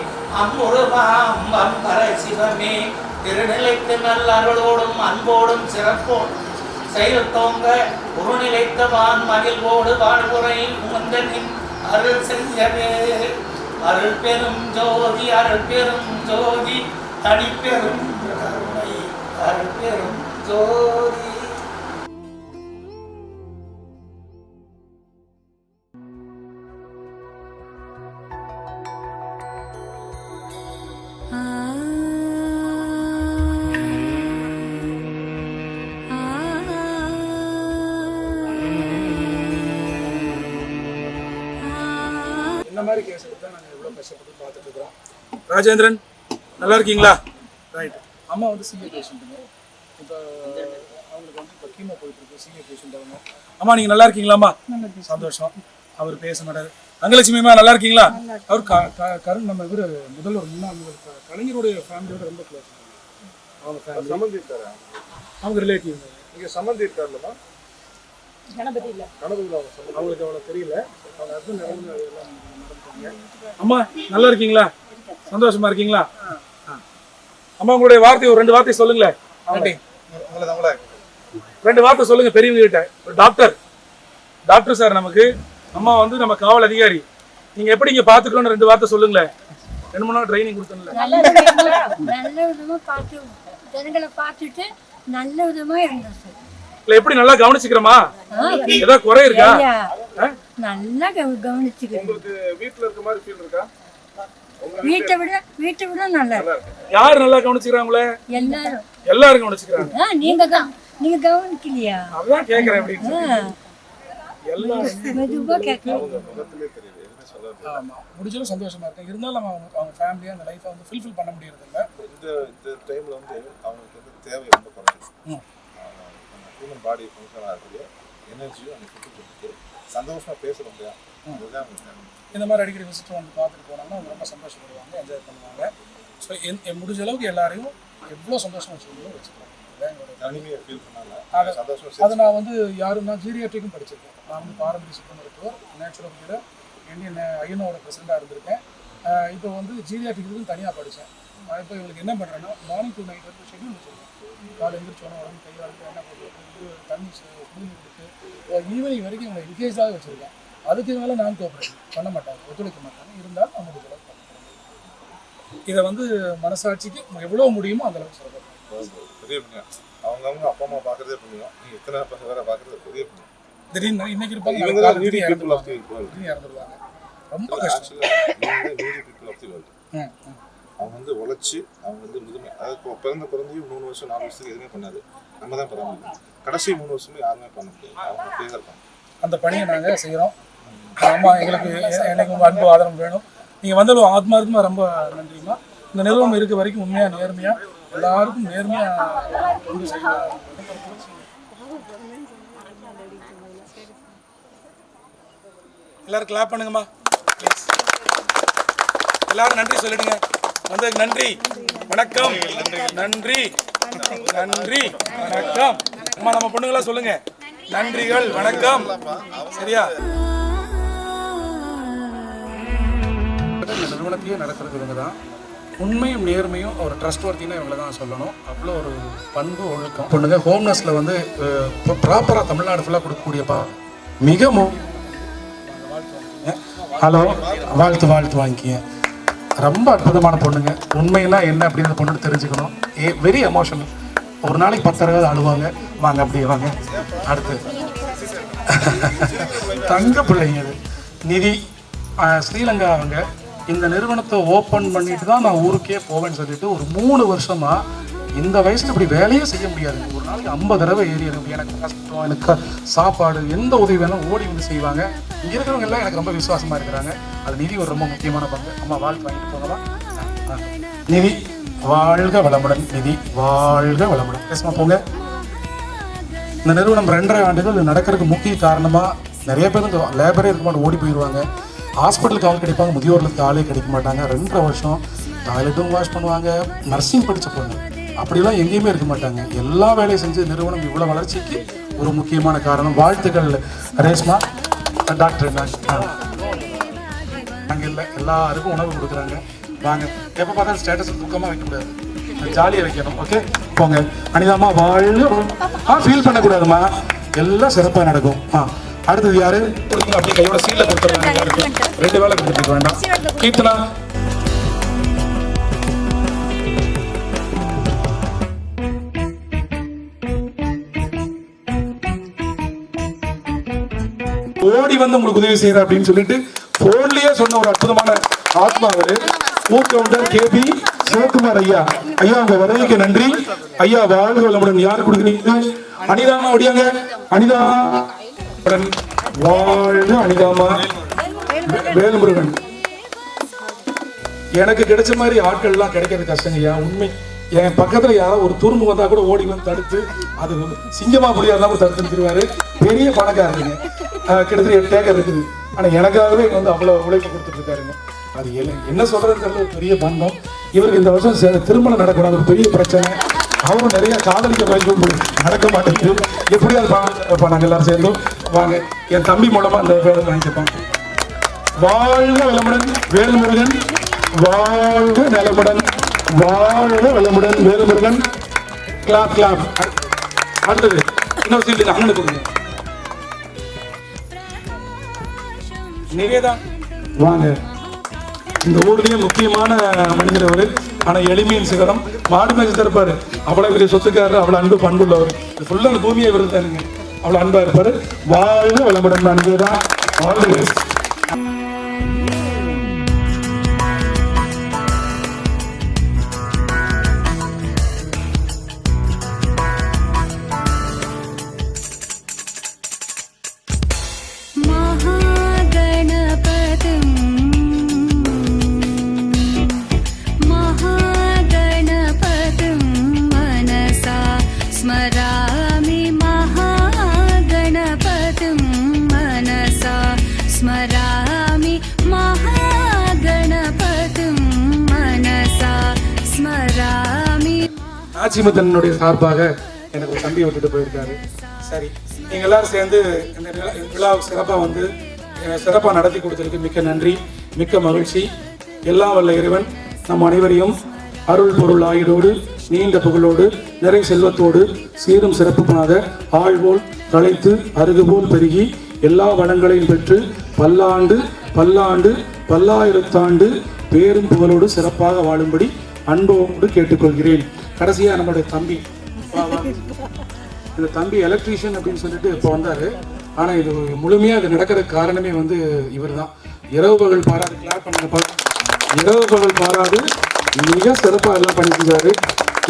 அம்முருமாம் அம்பர சிவமே திருநிலைத்து நல்ல அருளோடும் அன்போடும் சிறப்போடும் செயல் தோங்க உருநிலைத்த வான் மகிழ்வோடு வாழ்வுரை உந்தனின் அருள் செய்யவே அருள் பெரும் ஜோதி அருள் பெரும் ஜோதி தனிப்பெரும் கருணை அருள் பெரும் ஜோதி. இந்த மாதிரி கேஸ் தான் நாங்கள் எவ்வளோ கஷ்டப்பட்டு பார்த்துட்டு இருக்கிறோம். ராஜேந்திரன் நல்லா இருக்கீங்களா? ரைட். அம்மா வந்து சிஏ பேஷண்ட்டுங்க. இப்போ அவங்களுக்கு வந்து இப்போ கீமோ போயிட்டு இருக்கு. சிஏ பேஷண்ட் அவங்க. அம்மா நீங்கள் நல்லா இருக்கீங்களாம்மா? சந்தோஷம். அவர் பேச மாட்டார். தங்கலட்சுமிமா நல்லா இருக்கீங்களா? அவர் கருண் நம்ம இவர் முதல்வர் முன்னாள் கலைஞருடைய ஃபேமிலியோட ரொம்ப க்ளோஸ். அவங்க ஃபேமிலி சம்மந்தி இருக்காரு, அவங்க ரிலேட்டிவ். இங்கே சம்மந்தி இருக்காருல்லம்மா? கணபதி இல்லை, அவங்களுக்கு அவ்வளோ தெரியல. அவங்க ஹஸ்பண்ட் எல்லாம். அம்மா நல்லா இருக்கீங்களா? சந்தோஷமா இருக்கீங்களா? அம்மா உங்களுடைய வார்த்தை ஒரு 2 வார்த்தை சொல்லுங்களேன். ரெண்டு வார்த்தை சொல்லுங்க பெரியவங்க கிட்ட. டாக்டர் சார் நமக்கு, அம்மா வந்து நம்ம காவல் அதிகாரி. நீங்க எப்படி இங்க பாத்துக்கணும்னு 2 வார்த்தை சொல்லுங்களேன். 2 மணி நேரம் ட்ரைனிங் கொடுத்தோம்ல. நல்ல விதமா பார்த்து ஜனங்களை பார்த்துட்டு நல்ல விதமா இருந்தோம் சார். இல்ல எப்படி நல்லா கவனிச்சுக்கிறோமா? ஏதாவது குறை இருக்கா? நல்லா கவனிச்சுக்கிறோம். உங்களுக்கு வீட்ல இருக்க மாதிரி ஃபீல் இருக்கா? வீட்டை விட நல்லா இருக்கு. யார் நல்லா கவனிச்சுக்கிறாங்களே? எல்லாரும் கவனிச்சுக்கிறாங்க. நீங்க கவனிக்கலையா? அதான் கேக்குறேன். எப்படி மெதுவா கேட்கலாம். முடிஞ்சாலும் சந்தோஷமா இருக்கேன். இருந்தாலும் நம்ம அவங்க ஃபேமிலியா அந்த லைஃபை வந்து ஃபுல்ஃபில் பண்ண முடியறது இல்லை. இந்த டைம்ல வந்து அவங்களுக்கு வந்து தேவை ரொம்ப குறைஞ்சிருக்கு. ஹியூமன் பாடி ஃபங்க்ஷன் ஆகக்கூடிய எனர்ஜியும் அந்த ஃபுட்டு கொடுத்துட்டு சந்தோஷமாக பேச முடியாது. அதுதான் இந்த மாதிரி அடிக்கடி விசிட்டர் வந்து பார்த்துட்டு போனாங்கன்னா அவங்க ரொம்ப சந்தோஷப்படுவாங்க, என்ஜாய் பண்ணுவாங்க. ஸோ முடிஞ்ச அளவுக்கு எல்லாரையும் எவ்வளோ சந்தோஷமாக வச்சுக்கலாம். தனிமையை ஃபீல் பண்ணால அதை நான் வந்து யாருன்னா ஜீரியாட்ரிக்கும் படிச்சிருக்கேன். நான் வந்து பாரம்பரிய சித்த மருத்துவர், நேச்சுரோபதியில் இந்தியன் ஐயனோட பிரசிடண்டாக இருந்திருக்கேன். இப்போ வந்து ஜீரியாட்ரிக்கும் தனியாக படித்தேன். இப்போ இவங்களுக்கு என்ன பண்ணுறேன்னா மார்னிங் டு நைட் வந்து ஷெட்யூல் வச்சுருக்கேன். காலை எழுந்திரிச்சோன்னா உடம்பு கையாளுக்கு என்ன போட்டு தண்ணி குடிநீர் கொடுத்து ஈவினிங் வரைக்கும் இவங்களை என்கேஜாக வச்சுருக்கேன். அதுக்கு மேலே நான் கோஆப்ரேட் பண்ண மாட்டாங்க, ஒத்துழைக்க மாட்டாங்க. இருந்தாலும் அவங்க முடிஞ்சளவு பண்ணுறாங்க. இதை வந்து மனசாட்சிக்கு எவ்வளோ முடியுமோ அந்தளவுக்கு சொல்கிறேன். பெரிய புண்ணியம். அவங்கவுங்க அப்பா அம்மா பார்க்குறதே புண்ணியம். நீங்கள் எத்தனை பசங்க வேற பார்க்குறது பெரிய புண்ணியம். திடீர்னு இன்னைக்கு இருப்பாங்க, இறந்துருவாங்க. ரொம்ப கஷ்டம். அவங்க வந்து உழைச்சி அவங்க வந்து முதுமை, அதாவது பிறந்தையும் 3 வருஷம் 4 வருஷத்துக்கு எதுவுமே பண்ணாது. நம்ம தான் பராமரிக்கணும். கடைசி 3 வருஷமே யாருமே பண்ண முடியாது. அவங்க அப்படியே தான் இருப்பாங்க. அந்த பணியை நாங்கள் செய்கிறோம். அம்மா எங்களுக்கு உங்கள் அன்பு ஆதரவு வேணும். நீங்கள் வந்தாலும் ஆத்மார்த்தமாக ரொம்ப நன்றிம்மா. இந்த நிறுவனம் இருக்க வரைக்கும் உண்மையாக நேர்மையாக எல்லாருக்கும் நேர்மையாக கொண்டு செய்யலாம். எல்லாரும் கிளாப் பண்ணுங்கம்மா. எல்லாரும் நன்றி சொல்லிடுங்க. வந்ததுக்கு நன்றி, வணக்கம். நன்றி நன்றி வணக்கம். அம்மா நம்ம பொண்ணுங்களா சொல்லுங்க, நன்றிகள் வணக்கம். சரியா? இந்த நிறுவனத்தையே நடத்துறது இவங்க தான். உண்மையும் நேர்மையும் ஒரு ட்ரஸ்ட்வர்த்தினா இவங்களை தான் சொல்லணும். அவ்வளோ ஒரு பண்பு ஒழுக்கம் பொண்ணுங்க. ஹோம்னஸில் வந்து ப்ராப்பராக தமிழ்நாடு ஃபுல்லாக கொடுக்கக்கூடிய மிக ஹலோ வாழ்த்து வாங்கிக்கிங்க. ரொம்ப அற்புதமான பொண்ணுங்க. உண்மைன்னா என்ன அப்படின்னு பொண்ணு தெரிஞ்சுக்கணும். Very emotional. ஒரு நாளைக்கு 10 தடவை அழுவாங்க. வாங்க அப்படியே வாங்க. அடுத்து தங்க பிள்ளைங்க. இது நிதி ஸ்ரீலங்கா. அவங்க இந்த நிறுவனத்தை ஓப்பன் பண்ணிட்டு தான் நான் ஊருக்கே போவேன்னு சொல்லிட்டு ஒரு 3 வருஷமா இந்த வயசுல இப்படி வேலையே செய்ய முடியாது. ஒரு நாளைக்கு 50 தடவை ஏறி இருக்கு. எனக்கு கஷ்டம், எனக்கு சாப்பாடு, எந்த உதவி வேணாலும் ஓடி வந்து செய்வாங்க. இங்கே இருக்கிறவங்க எல்லாம் எனக்கு ரொம்ப விசுவாசமா இருக்கிறாங்க. அது நிதி ஒரு ரொம்ப முக்கியமான பங்கு. அம்மா வாழ்த்து வாங்கிட்டு போகலாம். நிதி வாழ்க வளமுடன். நிதி வாழ்க வளமுடன். பேசுமா போங்க. இந்த நிறுவனம் 2.5 ஆண்டுகள் நடக்கிறதுக்கு முக்கிய காரணமாக நிறைய பேர் இந்த லேபரே இருக்க மாட்டோம், ஓடி போயிடுவாங்க. ஹாஸ்பிட்டலுக்கு ஆள் கிடைப்பாங்க, முதியோர்களுக்கு ஆளே கிடைக்க மாட்டாங்க. 2.5 வருஷம் டாய்லெட்டும் வாஷ் பண்ணுவாங்க. நர்சிங் படித்த பொண்ணு அப்படிலாம் எங்கேயுமே இருக்க மாட்டாங்க. எல்லா வேலையும் செஞ்சு நிறுவனம் இவ்வளோ வளர்ச்சிக்கு ஒரு முக்கியமான காரணம். வாழ்த்துக்கள் ரேஷ்மா. டாக்டர் அங்கே இல்லை, எல்லாருக்கும் உணவு கொடுக்குறாங்க. வாங்க. எப்போ பார்த்தா ஸ்டேட்டஸ் தூக்கமாக வைக்கக்கூடாது, ஜாலியாக வைக்கணும். ஓகே போங்க. அனிதாம்மா வாழ் ஃபீல் பண்ணக்கூடாதுமா. எல்லாம் சிறப்பாக நடக்கும். அடுத்தது யாரு கொடுங்க. அப்படியே கையோட சீல கொடுத்துருவாங்க. 2 வேலை கொடுத்துருக்க வேண்டாம். கீர்த்தனா. ஓடி வந்து உங்களுக்கு உதவி செய்யற அப்படின்னு சொல்லிட்டு போன்லயே சொன்ன ஒரு அற்புதமான ஆத்மா அவரு. ஊக்கவுண்டர் கேபி சிவகுமார் ஐயா. ஐயா உங்க வருகைக்கு நன்றி. ஐயா வாழ்க வளமுடன். யார் கொடுக்குறீங்க? அனிதாமா ஒடியாங்க. அனிதா வாழ்க. அனிதாமா. வேல்முருகன். எனக்கு கிடைச்ச மாதிரி ஆட்கள்லாம் கிடைக்கிறது கஷ்டங்க ஐயா. உண்மை. என் பக்கத்துல யாரோ ஒரு துரும்பு வந்தா கூட ஓடி வந்து தடுத்து, அது சிங்கமா புலியா இருந்தாலும் தடுத்து நிறுத்திடுவாரு. பெரிய பணக்காரங்க. கிட்டத்தட்ட 8 ஏக்கர் இருக்குது. ஆனா எனக்காகவே வந்து அவ்வளவு உழைப்பு கொடுத்துட்டு இருக்காருங்க. அது என்ன சொல்றதுன்னு ஒரு பெரிய பந்தம். இவருக்கு இந்த வருஷம் திருமணம் நடக்கூடாது, ஒரு பெரிய பிரச்சனை. அவரும் நிறைய காதலிக்க வாய்ப்பு நடக்க மாட்டேங்குது. எப்படியாவது நாங்கள் எல்லாரும் சேர்ந்தோம். வாங்க. என் தம்பி மூலமா அந்த வேலை வாங்கிப்பாங்க. வாழ்க வளமுடன் வேல்முருகன். வாழ்க நலமுடன். வாழ்க வளமுடன் வேல்முருகன். Clap clap. அடுத்தது இன்னொரு சீட்டு அண்ணனுக்கு கொடுங்க. நிவேதா வாங்க. இந்த ஊர்லயே முக்கியமான மனிதர் அவரு. ஆனா எளிமையின் சிகரம். மாடு மேய்ச்சி இருப்பாரு. அவ்வளவு பெரிய சொத்துக்காரரு. அவ்வளவு அன்பு பண்புள்ளவர். ஃபுல்லா அந்த பூமியை விருதானுங்க. அவ்வளவு அன்பா இருப்பாரு. வாழ்க வளமுடன். நிவேதா வாழ்க. ஆச்சிமத்தனுடைய சார்பாக எனக்கு ஒரு தம்பியை விட்டுட்டு போயிருக்காரு. சரி, நீங்கள் எல்லாரும் சேர்ந்து இந்த விழாவை சிறப்பாக வந்து சிறப்பாக நடத்தி கொடுத்ததுக்கு மிக்க நன்றி, மிக்க மகிழ்ச்சி. எல்லாம் வல்ல இறைவன் நம் அனைவரையும் அருள் பொருள் ஆயுளோடு நீண்ட புகழோடு நிறை செல்வத்தோடு சீரும் சிறப்புமாக ஆழ்வோல் தழைத்து அருகுபோல் பெருகி எல்லா வளங்களையும் பெற்று பல்லாண்டு பல்லாண்டு பல்லாயிரத்தாண்டு பேரும் புகழோடு சிறப்பாக வாழும்படி அன்போடு கேட்டுக்கொள்கிறேன். கடைசியா நம்மளுடைய தம்பி, இந்த தம்பி எலக்ட்ரீஷியன் அப்படின்னு சொல்லிட்டு இப்போ வந்தாரு. ஆனா இது முழுமையா இது நடக்கிறதுக்கு காரணமே வந்து இவர் தான். இரவு பகல் பாராது. கிளாப் பண்ணுங்க. இரவு பகல் பாராது மிக சிறப்பாக எல்லாம் பண்ணி செஞ்சாரு.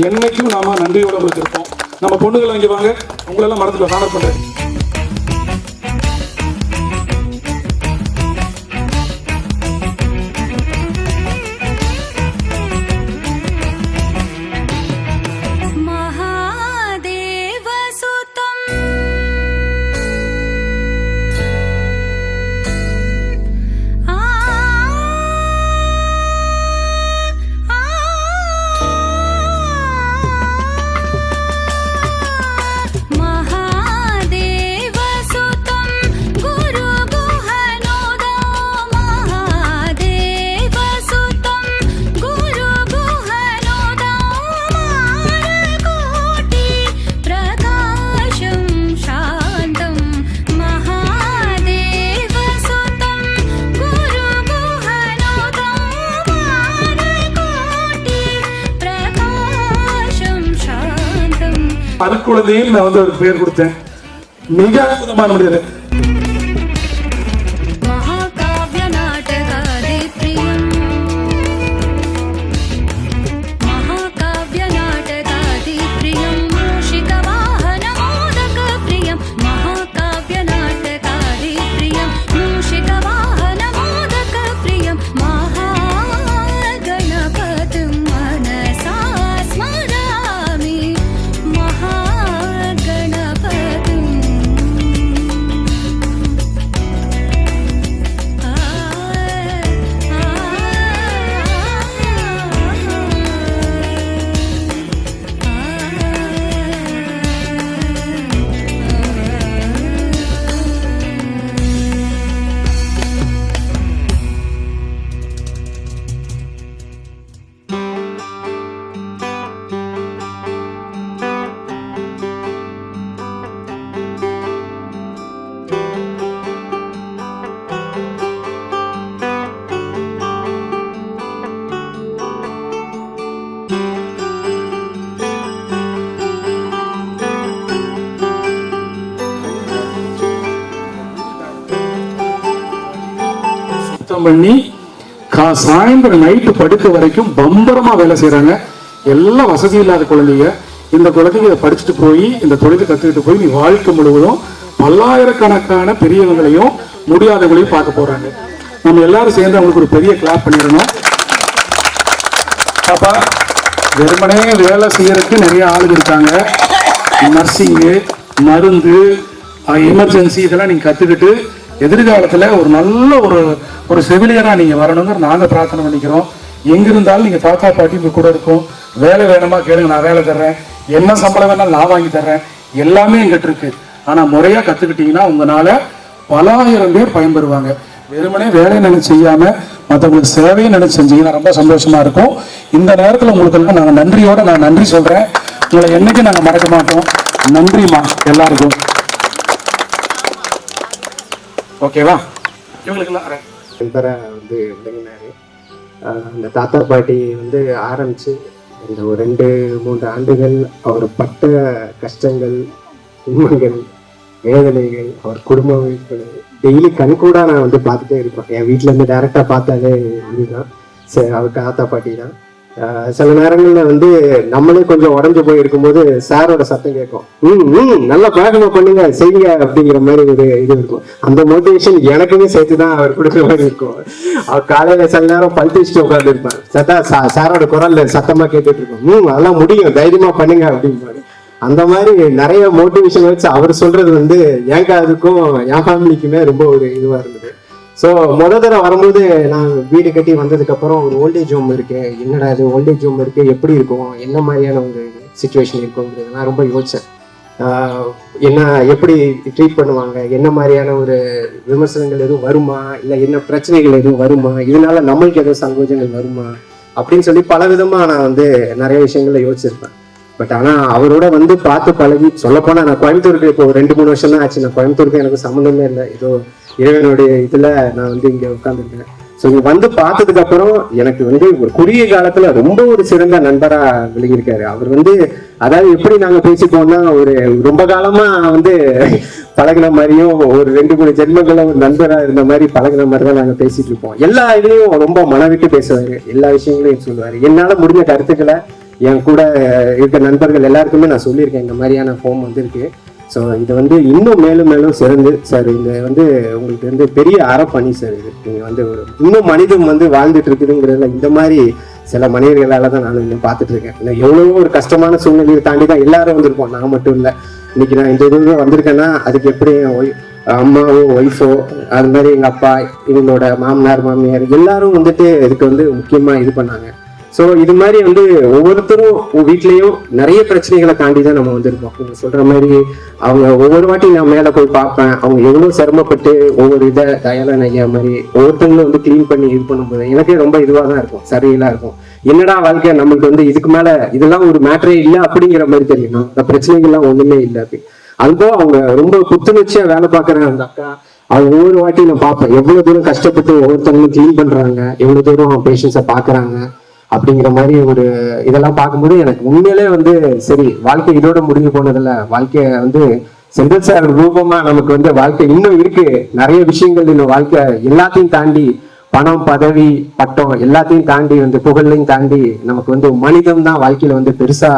என்னைக்கும் நாம நன்றியோட உங்களுக்கு இருப்போம். நம்ம பொண்ணுகளை இங்கே வாங்க. உங்களெல்லாம் மரத்துல காண பண்றேன். महादेव அருக்குழந்தையில் நான் வந்து ஒரு பேர் கொடுத்தேன். மிக அற்புதமான முடியாது. பண்ணி சாயந்தரம் நைட்டு படுக்க வரைக்கும் பம்பரமா வேலை செய்யறாங்க. எல்லாம் வசதி இல்லாத குழந்தைங்க. இந்த குழந்தைங்க இதை படிச்சுட்டு போய் இந்த தொழிலை கத்துக்கிட்டு போய் நீ வாழ்க்கை முழுவதும் பல்லாயிரக்கணக்கான பெரியவங்களையும் முடியாதவங்களையும் பார்க்க போறாங்க. நம்ம எல்லாரும் சேர்ந்து அவங்களுக்கு ஒரு பெரிய கிளாப் பண்ணிடணும். பாப்பா, வெறுமனே வேலை செய்யறதுக்கு நிறைய ஆளுங்க இருக்காங்க. நர்சிங்கு, மருந்து, எமர்ஜென்சி இதெல்லாம் நீங்க கத்துக்கிட்டு எதிர்காலத்துல ஒரு நல்ல ஒரு செவிலியரா நீங்க வரணுங்கிற நாங்க பிரார்த்தனை பண்ணிக்கிறோம். எங்க இருந்தாலும் நீங்க தாத்தா பாட்டி உங்க கூட இருக்கும். வேலை வேணுமா கேளுங்க, நான் வேலை தர்றேன். என்ன சம்பளம் வேணாலும் நான் வாங்கி தர்றேன். எல்லாமே எங்கிட்ட இருக்கு. ஆனா முறையா கத்துக்கிட்டீங்கன்னா உங்களால பலாயிரம் பேர் பயன்பெறுவாங்க. வெறுமனே வேலையை நினைச்சு செய்யாம மற்றவங்களுக்கு சேவையை நினைச்சு செஞ்சீங்கன்னா ரொம்ப சந்தோஷமா இருக்கும். இந்த நேரத்துல உங்களுக்கு எல்லாம் நாங்க நன்றியோட நான் நன்றி சொல்றேன். உங்களை என்னைக்கு நாங்க மறக்க மாட்டோம். நன்றிமா எல்லாருக்கும். ஓகேவா? இவங்களுக்கெல்லாம் நண்பரை வந்து விளங்கினாரு. அந்த தாத்தா பாட்டி வந்து ஆரம்பித்து இந்த ஒரு 2-3 ஆண்டுகள் அவர் பட்ட கஷ்டங்கள், துன்பங்கள், வேதனைகள், அவர் குடும்ப அமைப்புகள் டெய்லி கண்கூட நான் வந்து பார்த்துட்டே இருப்பேன். என் வீட்டிலேருந்து டைரெக்டாக பார்த்தாலே இதுதான் சரி, அவர் தாத்தா பாட்டி தான். சில நேரங்களில் வந்து நம்மளே கொஞ்சம் உடஞ்சு போய் இருக்கும்போது சாரோட சத்தம் கேட்கும், நல்லா பழக்கமா பண்ணுங்க செய்யுங்க அப்படிங்கிற மாதிரி ஒரு இது இருக்கும். அந்த மோட்டிவேஷன் எனக்குமே சேர்த்து தான் அவர் கொடுக்குற மாதிரி இருக்கும். அவர் காலையில சில நேரம் பல் தேய்ச்சிட்டு உட்காந்து இருப்பார். சத்தா சாரோட குரல்ல சத்தமா கேட்டுட்டு இருக்கோம், அதெல்லாம் முடியும் தைரியமா பண்ணுங்க அப்படிம்பாரு. அந்த மாதிரி நிறைய மோட்டிவேஷன் வச்சு அவர் சொல்றது வந்து என் காதுக்கும் என் ஃபேமிலிக்குமே ரொம்ப ஒரு இதுவா இருந்தது. ஸோ தடவை வரும்போது நான் வீடு கட்டி வந்ததுக்கப்புறம் ஒரு ஓல்டேஜ் ஹோம் இருக்கு, என்னடா இது ஓல்டேஜ் ஹோம் இருக்கு, எப்படி இருக்கும், என்ன மாதிரியான ஒரு சுச்சுவேஷன் இருக்குங்கிறது நான் ரொம்ப யோசித்தேன். என்ன எப்படி ட்ரீட் பண்ணுவாங்க, என்ன மாதிரியான ஒரு விமர்சனங்கள் எதுவும் வருமா, இல்லை என்ன பிரச்சனைகள் எதுவும் வருமா, இதனால நம்மளுக்கு எதுவும் சங்கோஜங்கள் வருமா அப்படின்னு சொல்லி பல விதமாக நான் வந்து நிறைய விஷயங்களை யோசிச்சிருப்பேன். பட் ஆனால் அவரோட வந்து பார்த்து பழகி சொல்லப்போனால் நான் கோயம்புத்தூருக்கு இப்போ 2-3 வருஷம் தான் ஆச்சு. நான் கோயம்புத்தூருக்கு எனக்கு சம்மந்தமே இல்லை, ஏதோ இறைவனுடைய இதில் நான் வந்து இங்கே உட்காந்துருக்கேன். ஸோ இங்கே வந்து பார்த்ததுக்கு அப்புறம் எனக்கு வந்து ஒரு குறுகிய காலத்தில் ரொம்ப ஒரு சிறந்த நண்பராக விளங்கியிருக்காரு. அவர் வந்து அதாவது எப்படி நாங்கள் பேசிப்போம்னா ஒரு ரொம்ப காலமாக வந்து பழகின மாதிரியும் ஒரு 2-3 ஜென்மங்கள ஒரு நண்பராக இருந்த மாதிரி பழகின மாதிரி தான் நாங்கள் பேசிட்டு இருப்போம். எல்லா இதுலையும் ரொம்ப மனவிட்டு பேசுவார், எல்லா விஷயங்களையும் சொல்லுவார். என்னால் முடிஞ்ச கருத்துக்களை என் கூட இருக்க நண்பர்கள் எல்லாருக்குமே நான் சொல்லியிருக்கேன், இந்த மாதிரியான ஃபோம் வந்துருக்கு. ஸோ இது வந்து இன்னும் மேலும் மேலும் சிறந்து சார் இந்த வந்து உங்களுக்கு வந்து பெரிய அறப்பணி சார். இது நீங்கள் வந்து ஒரு இன்னும் மனிதம் வந்து வாழ்ந்துட்டு இருக்குதுங்கிறதுல இந்த மாதிரி சில மனிதர்களால் தான் நான் இன்னும் பார்த்துட்டு இருக்கேன். இல்லை எவ்வளவோ ஒரு கஷ்டமான சூழ்நிலையை தாண்டி தான் எல்லாரும் வந்திருப்போம், நான் மட்டும் இல்லை. இன்னைக்கு நான் இந்த இதுவே வந்திருக்கேன்னா அதுக்கு எப்படி அம்மாவோ ஒய்ஃபோ அது மாதிரி எங்கள் அப்பா இவங்களோட மாமனார் மாமியார் எல்லாரும் வந்துட்டு இதுக்கு வந்து முக்கியமாக இது பண்ணாங்க. ஸோ இது மாதிரி வந்து ஒவ்வொருத்தரும் வீட்லேயும் நிறைய பிரச்சனைகளை தாண்டி தான் நம்ம வந்திருக்கோம். நீங்கள் சொல்கிற மாதிரி அவங்க ஒவ்வொரு வாட்டி நான் மேலே போய் பார்ப்பேன், அவங்க எவ்வளோ சிரமப்பட்டு ஒவ்வொரு இதை தயாளன் ஐயா மாதிரி ஒவ்வொருத்தங்களும் வந்து க்ளீன் பண்ணி இது பண்ணும்போது எனக்கே ரொம்ப இதுவாக தான் இருக்கும், சரியில்லாக இருக்கும். என்னடா வாழ்க்கை நம்மளுக்கு வந்து இதுக்கு மேலே இதெல்லாம் ஒரு மேட்டரே இல்லை அப்படிங்கிற மாதிரி தெரியும். அந்த பிரச்சனைகள்லாம் ஒன்றுமே இல்லை அப்படி. அதுவும் அவங்க ரொம்ப புத்துணர்ச்சியாக வேலை பார்க்குற அந்த அக்கா அவங்க ஒவ்வொரு வாட்டி நான் பார்ப்பேன் எவ்வளோ தூரம் கஷ்டப்பட்டு ஒவ்வொருத்தவங்களும் க்ளீன் பண்ணுறாங்க, எவ்வளோ தூரம் பேஷண்ட்ஸை பார்க்குறாங்க. அப்படிங்கிற மாதிரி ஒரு இதெல்லாம் பார்க்கும்போது எனக்கு உண்மையிலே வந்து சரி, வாழ்க்கை இதோட முடிஞ்சு போனதில்ல, வாழ்க்கைய வந்து செந்தில் சார் ரூபமா நமக்கு வந்து வாழ்க்கை இன்னும் இருக்கு, நிறைய விஷயங்கள் இன்னும் வாழ்க்கை எல்லாத்தையும் தாண்டி, பணம் பதவி பட்டம் எல்லாத்தையும் தாண்டி வந்து புகழையும் தாண்டி நமக்கு வந்து மனிதம் தான் வாழ்க்கையில வந்து பெருசா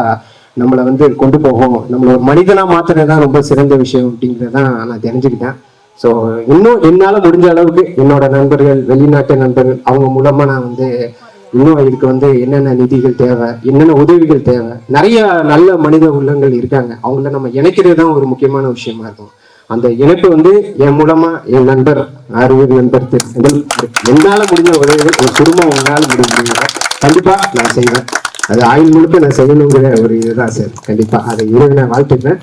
நம்மளை வந்து கொண்டு போகும், நம்மள ஒரு மனிதனா மாத்துறதுதான் ரொம்ப சிறந்த விஷயம் அப்படிங்கிறதான் நான் தெரிஞ்சுக்கிட்டேன். ஸோ இன்னும் என்னால் முடிஞ்ச அளவுக்கு என்னோட நண்பர்கள், வெளிநாட்டு நண்பர்கள், அவங்க மூலமா நான் வந்து இன்னும் இதுக்கு வந்து என்னென்ன நிதிகள் தேவை, என்னென்ன உதவிகள் தேவை, நிறைய நல்ல மனித உள்ளங்கள் இருக்காங்க, அவங்கள நம்ம இணைக்கிறது தான் ஒரு முக்கியமான விஷயமா இருக்கும். அந்த இணைப்பு வந்து என் மூலமா என் நண்பர் அறிவியல் நண்பர் என்னால முடிஞ்ச உதவிகள் ஒரு குடும்பம் உங்களால முடியும் கண்டிப்பா நான் செய்வேன். அது ஆயுள் முழுக்க நான் செய்யணுங்கிற ஒரு இதுதான் சார். கண்டிப்பா அதை இறைவனை வாழ்த்துக்கிறேன்.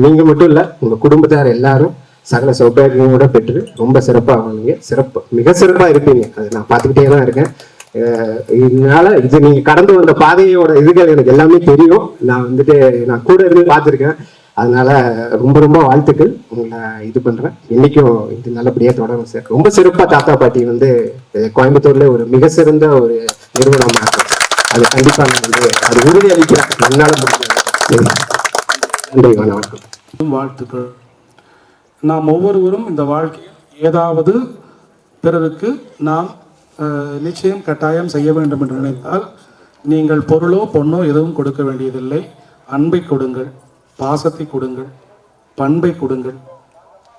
நீங்க மட்டும் இல்ல, உங்க குடும்பத்தார் எல்லாரும் சகல சௌபாகியங்களோட பெற்று ரொம்ப சிறப்பா ஆகணுங்க, மிக சிறப்பா இருப்பீங்க. அது நான் பார்த்துக்கிட்டே தான் இருக்கேன். இதனால இது நீங்க கடந்து வந்த பாதையோட இதுகள் எனக்கு எல்லாமே தெரியும். நான் வந்துட்டு நான் கூட இருந்து பார்த்துருக்கேன். அதனால ரொம்ப ரொம்ப வாழ்த்துக்கள். உங்களை இது பண்றேன். இன்னைக்கும் இது நல்லபடியா தொடரும் சார். ரொம்ப சிறப்பா தாத்தா பாட்டி வந்து கோயம்புத்தூர்ல ஒரு மிக சிறந்த ஒரு நிறுவனமா இருக்கு. அது கண்டிப்பா நான் வந்து அது உறுதி அளிக்கிறேன். என்னால முடியும். நன்றி, வணக்கம். வாழ்த்துக்கள். நாம் ஒவ்வொருவரும் இந்த வாழ்க்கையில் ஏதாவது பிறருக்கு நாம் நிச்சயம் கட்டாயம் செய்ய வேண்டும் என்று நினைத்தால் நீங்கள் பொருளோ பொண்ணோ எதுவும் கொடுக்க வேண்டியதில்லை. அன்பை கொடுங்கள், பாசத்தை கொடுங்கள், பண்பை கொடுங்கள்,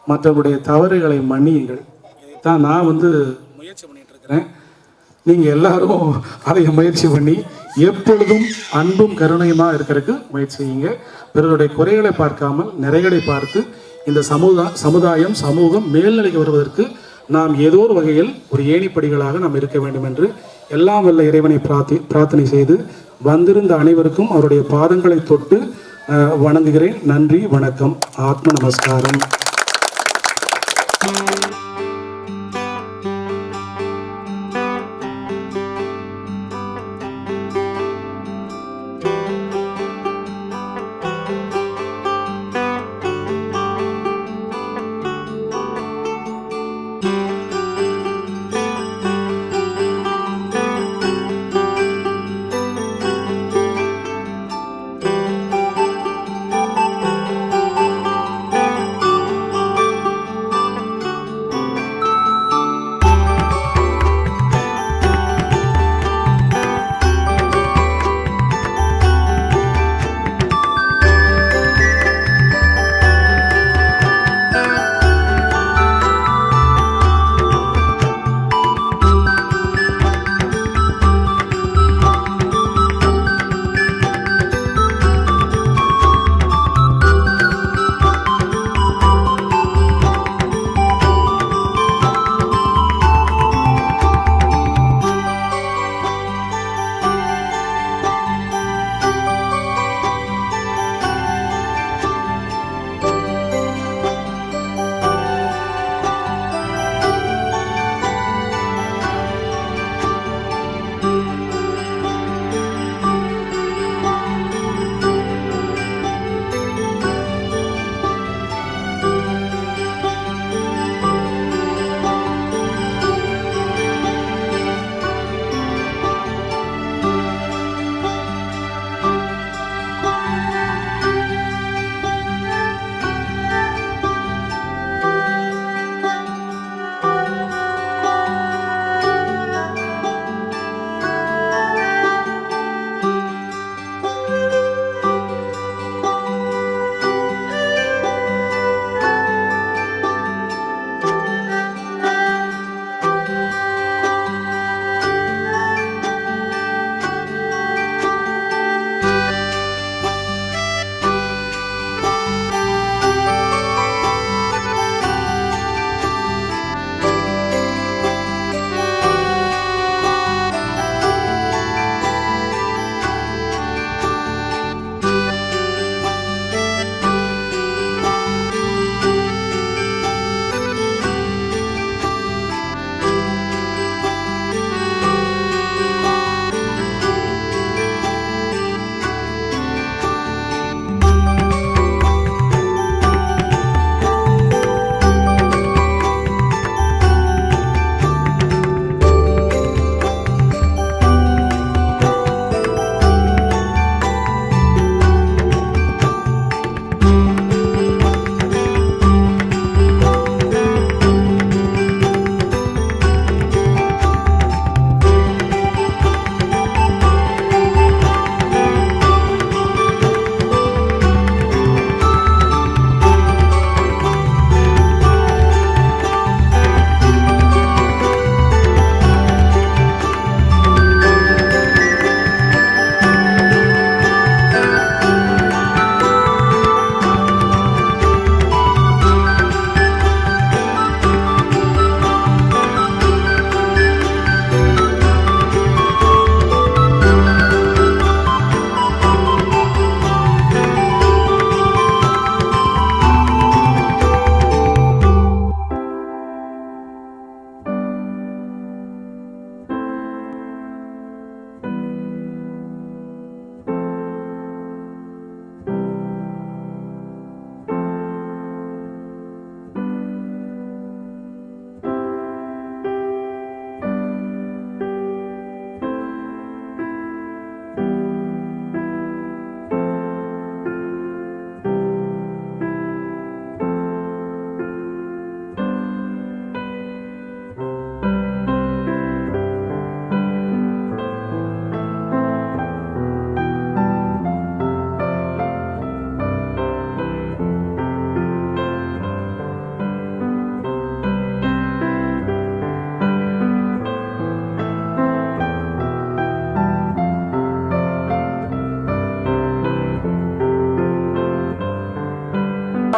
மற்றவருடைய தவறுகளை மன்னியுங்கள். இதைத்தான் நான் வந்து முயற்சி பண்ணிட்டு இருக்கிறேன். நீங்கள் எல்லாரும் அதை முயற்சி பண்ணி எப்பொழுதும் அன்பும் கருணையுமா இருக்கிறதுக்கு முயற்சி செய்யுங்க. பிறருடைய குறைகளை பார்க்காமல் நிறைகளை பார்த்து இந்த சமுதாயம் சமூகம் மேல்நிலைக்கு வருவதற்கு நாம் ஏதோ ஒரு வகையில் ஒரு ஏணிப்படிகளாக நாம் இருக்க வேண்டும் என்று எல்லாம் வல்ல இறைவனை பிரார்த்தனை செய்து வந்திருந்த அனைவருக்கும் அவருடைய பாதங்களை தொட்டு வணங்குகிறேன். நன்றி, வணக்கம், ஆத்ம நமஸ்காரம்.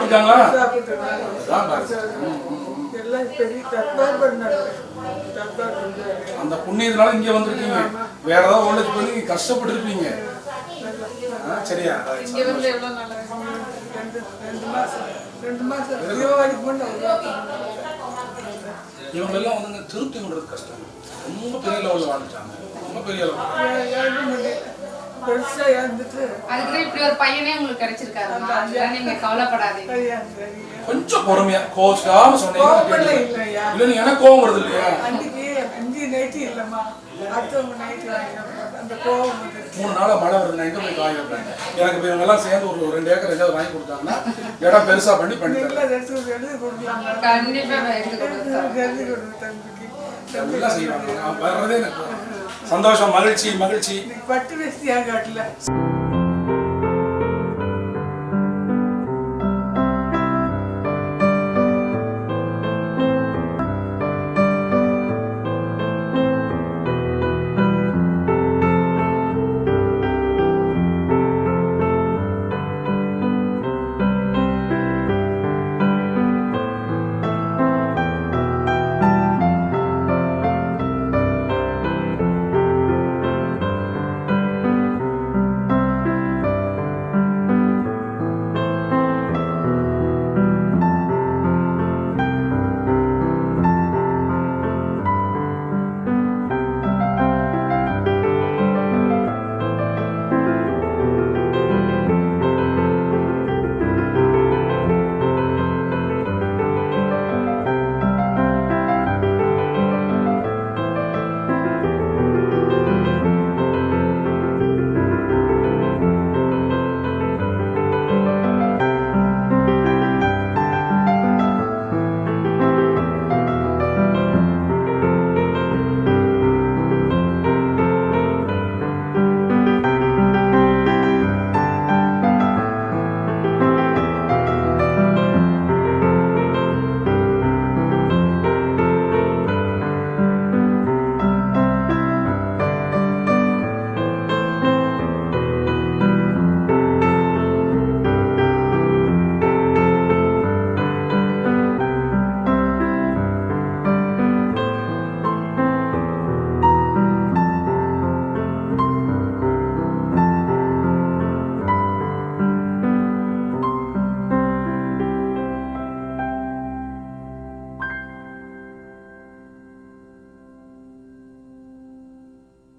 இருக்காங்களா? சாப்பிட்டுருக்காங்க. அதான் பாருங்க. எல்லாம் பெரிய தர்பார் பண்ணாங்க. தர்பார் பண்ணாங்க. அந்த புண்ணியத்தினால இங்க வந்திருக்கீங்க. வேற ஏதாவது ஓல்டேஜ் பண்ணி கஷ்டப்பட்டு இருப்பீங்க. சரியா? இங்க வந்து எவ்வளவு நாள் ஆகுது? ரெண்டு மாசம் தீபாவளிக்கு முன்ன இவங்க எல்லாம் வந்து திருப்தி பண்றது கஷ்டம். ரொம்ப பெரிய லெவலில் வாழ்ந்துட்டாங்க. ரொம்ப பெரிய லெவலில் பெருசா இறந்துட்டு அதுக்கு இப்படி ஒரு பையனே உங்களுக்கு கிடைச்சிருக்காருமா. அதெல்லாம் நீங்க கவலைப்படாதீங்க. கொஞ்சம் பொறுமையா கோச்சுக்காம சொன்னீங்க. இல்ல நீ எனக்கு கோவம் வருது இல்லையா? அன்னைக்கு அஞ்சு நைட்டு இல்லம்மா, அடுத்தவங்க நைட்டு அந்த கோவம் வந்து 3 நாளா மழை வருது. நான் எங்க போய் காய வைப்பேன்? எனக்கு இப்போ இவங்க எல்லாம் சேர்ந்து ஒரு 2 ஏக்கர் எதாவது வாங்கி கொடுத்தாங்கன்னா இடம் பெருசா பண்ணி எழுதி கொடுக்கலாம். கண்டிப்பா எடுத்து கொடுத்தாங்க. எழுதி கொடுங்க தம்பிக்கு. எல்லாம் செய்வாங்க. வர்றதே எனக்கு சந்தோஷம், மகிழ்ச்சி மகிழ்ச்சி. பட்டு வேஷ்டியாக காட்டல.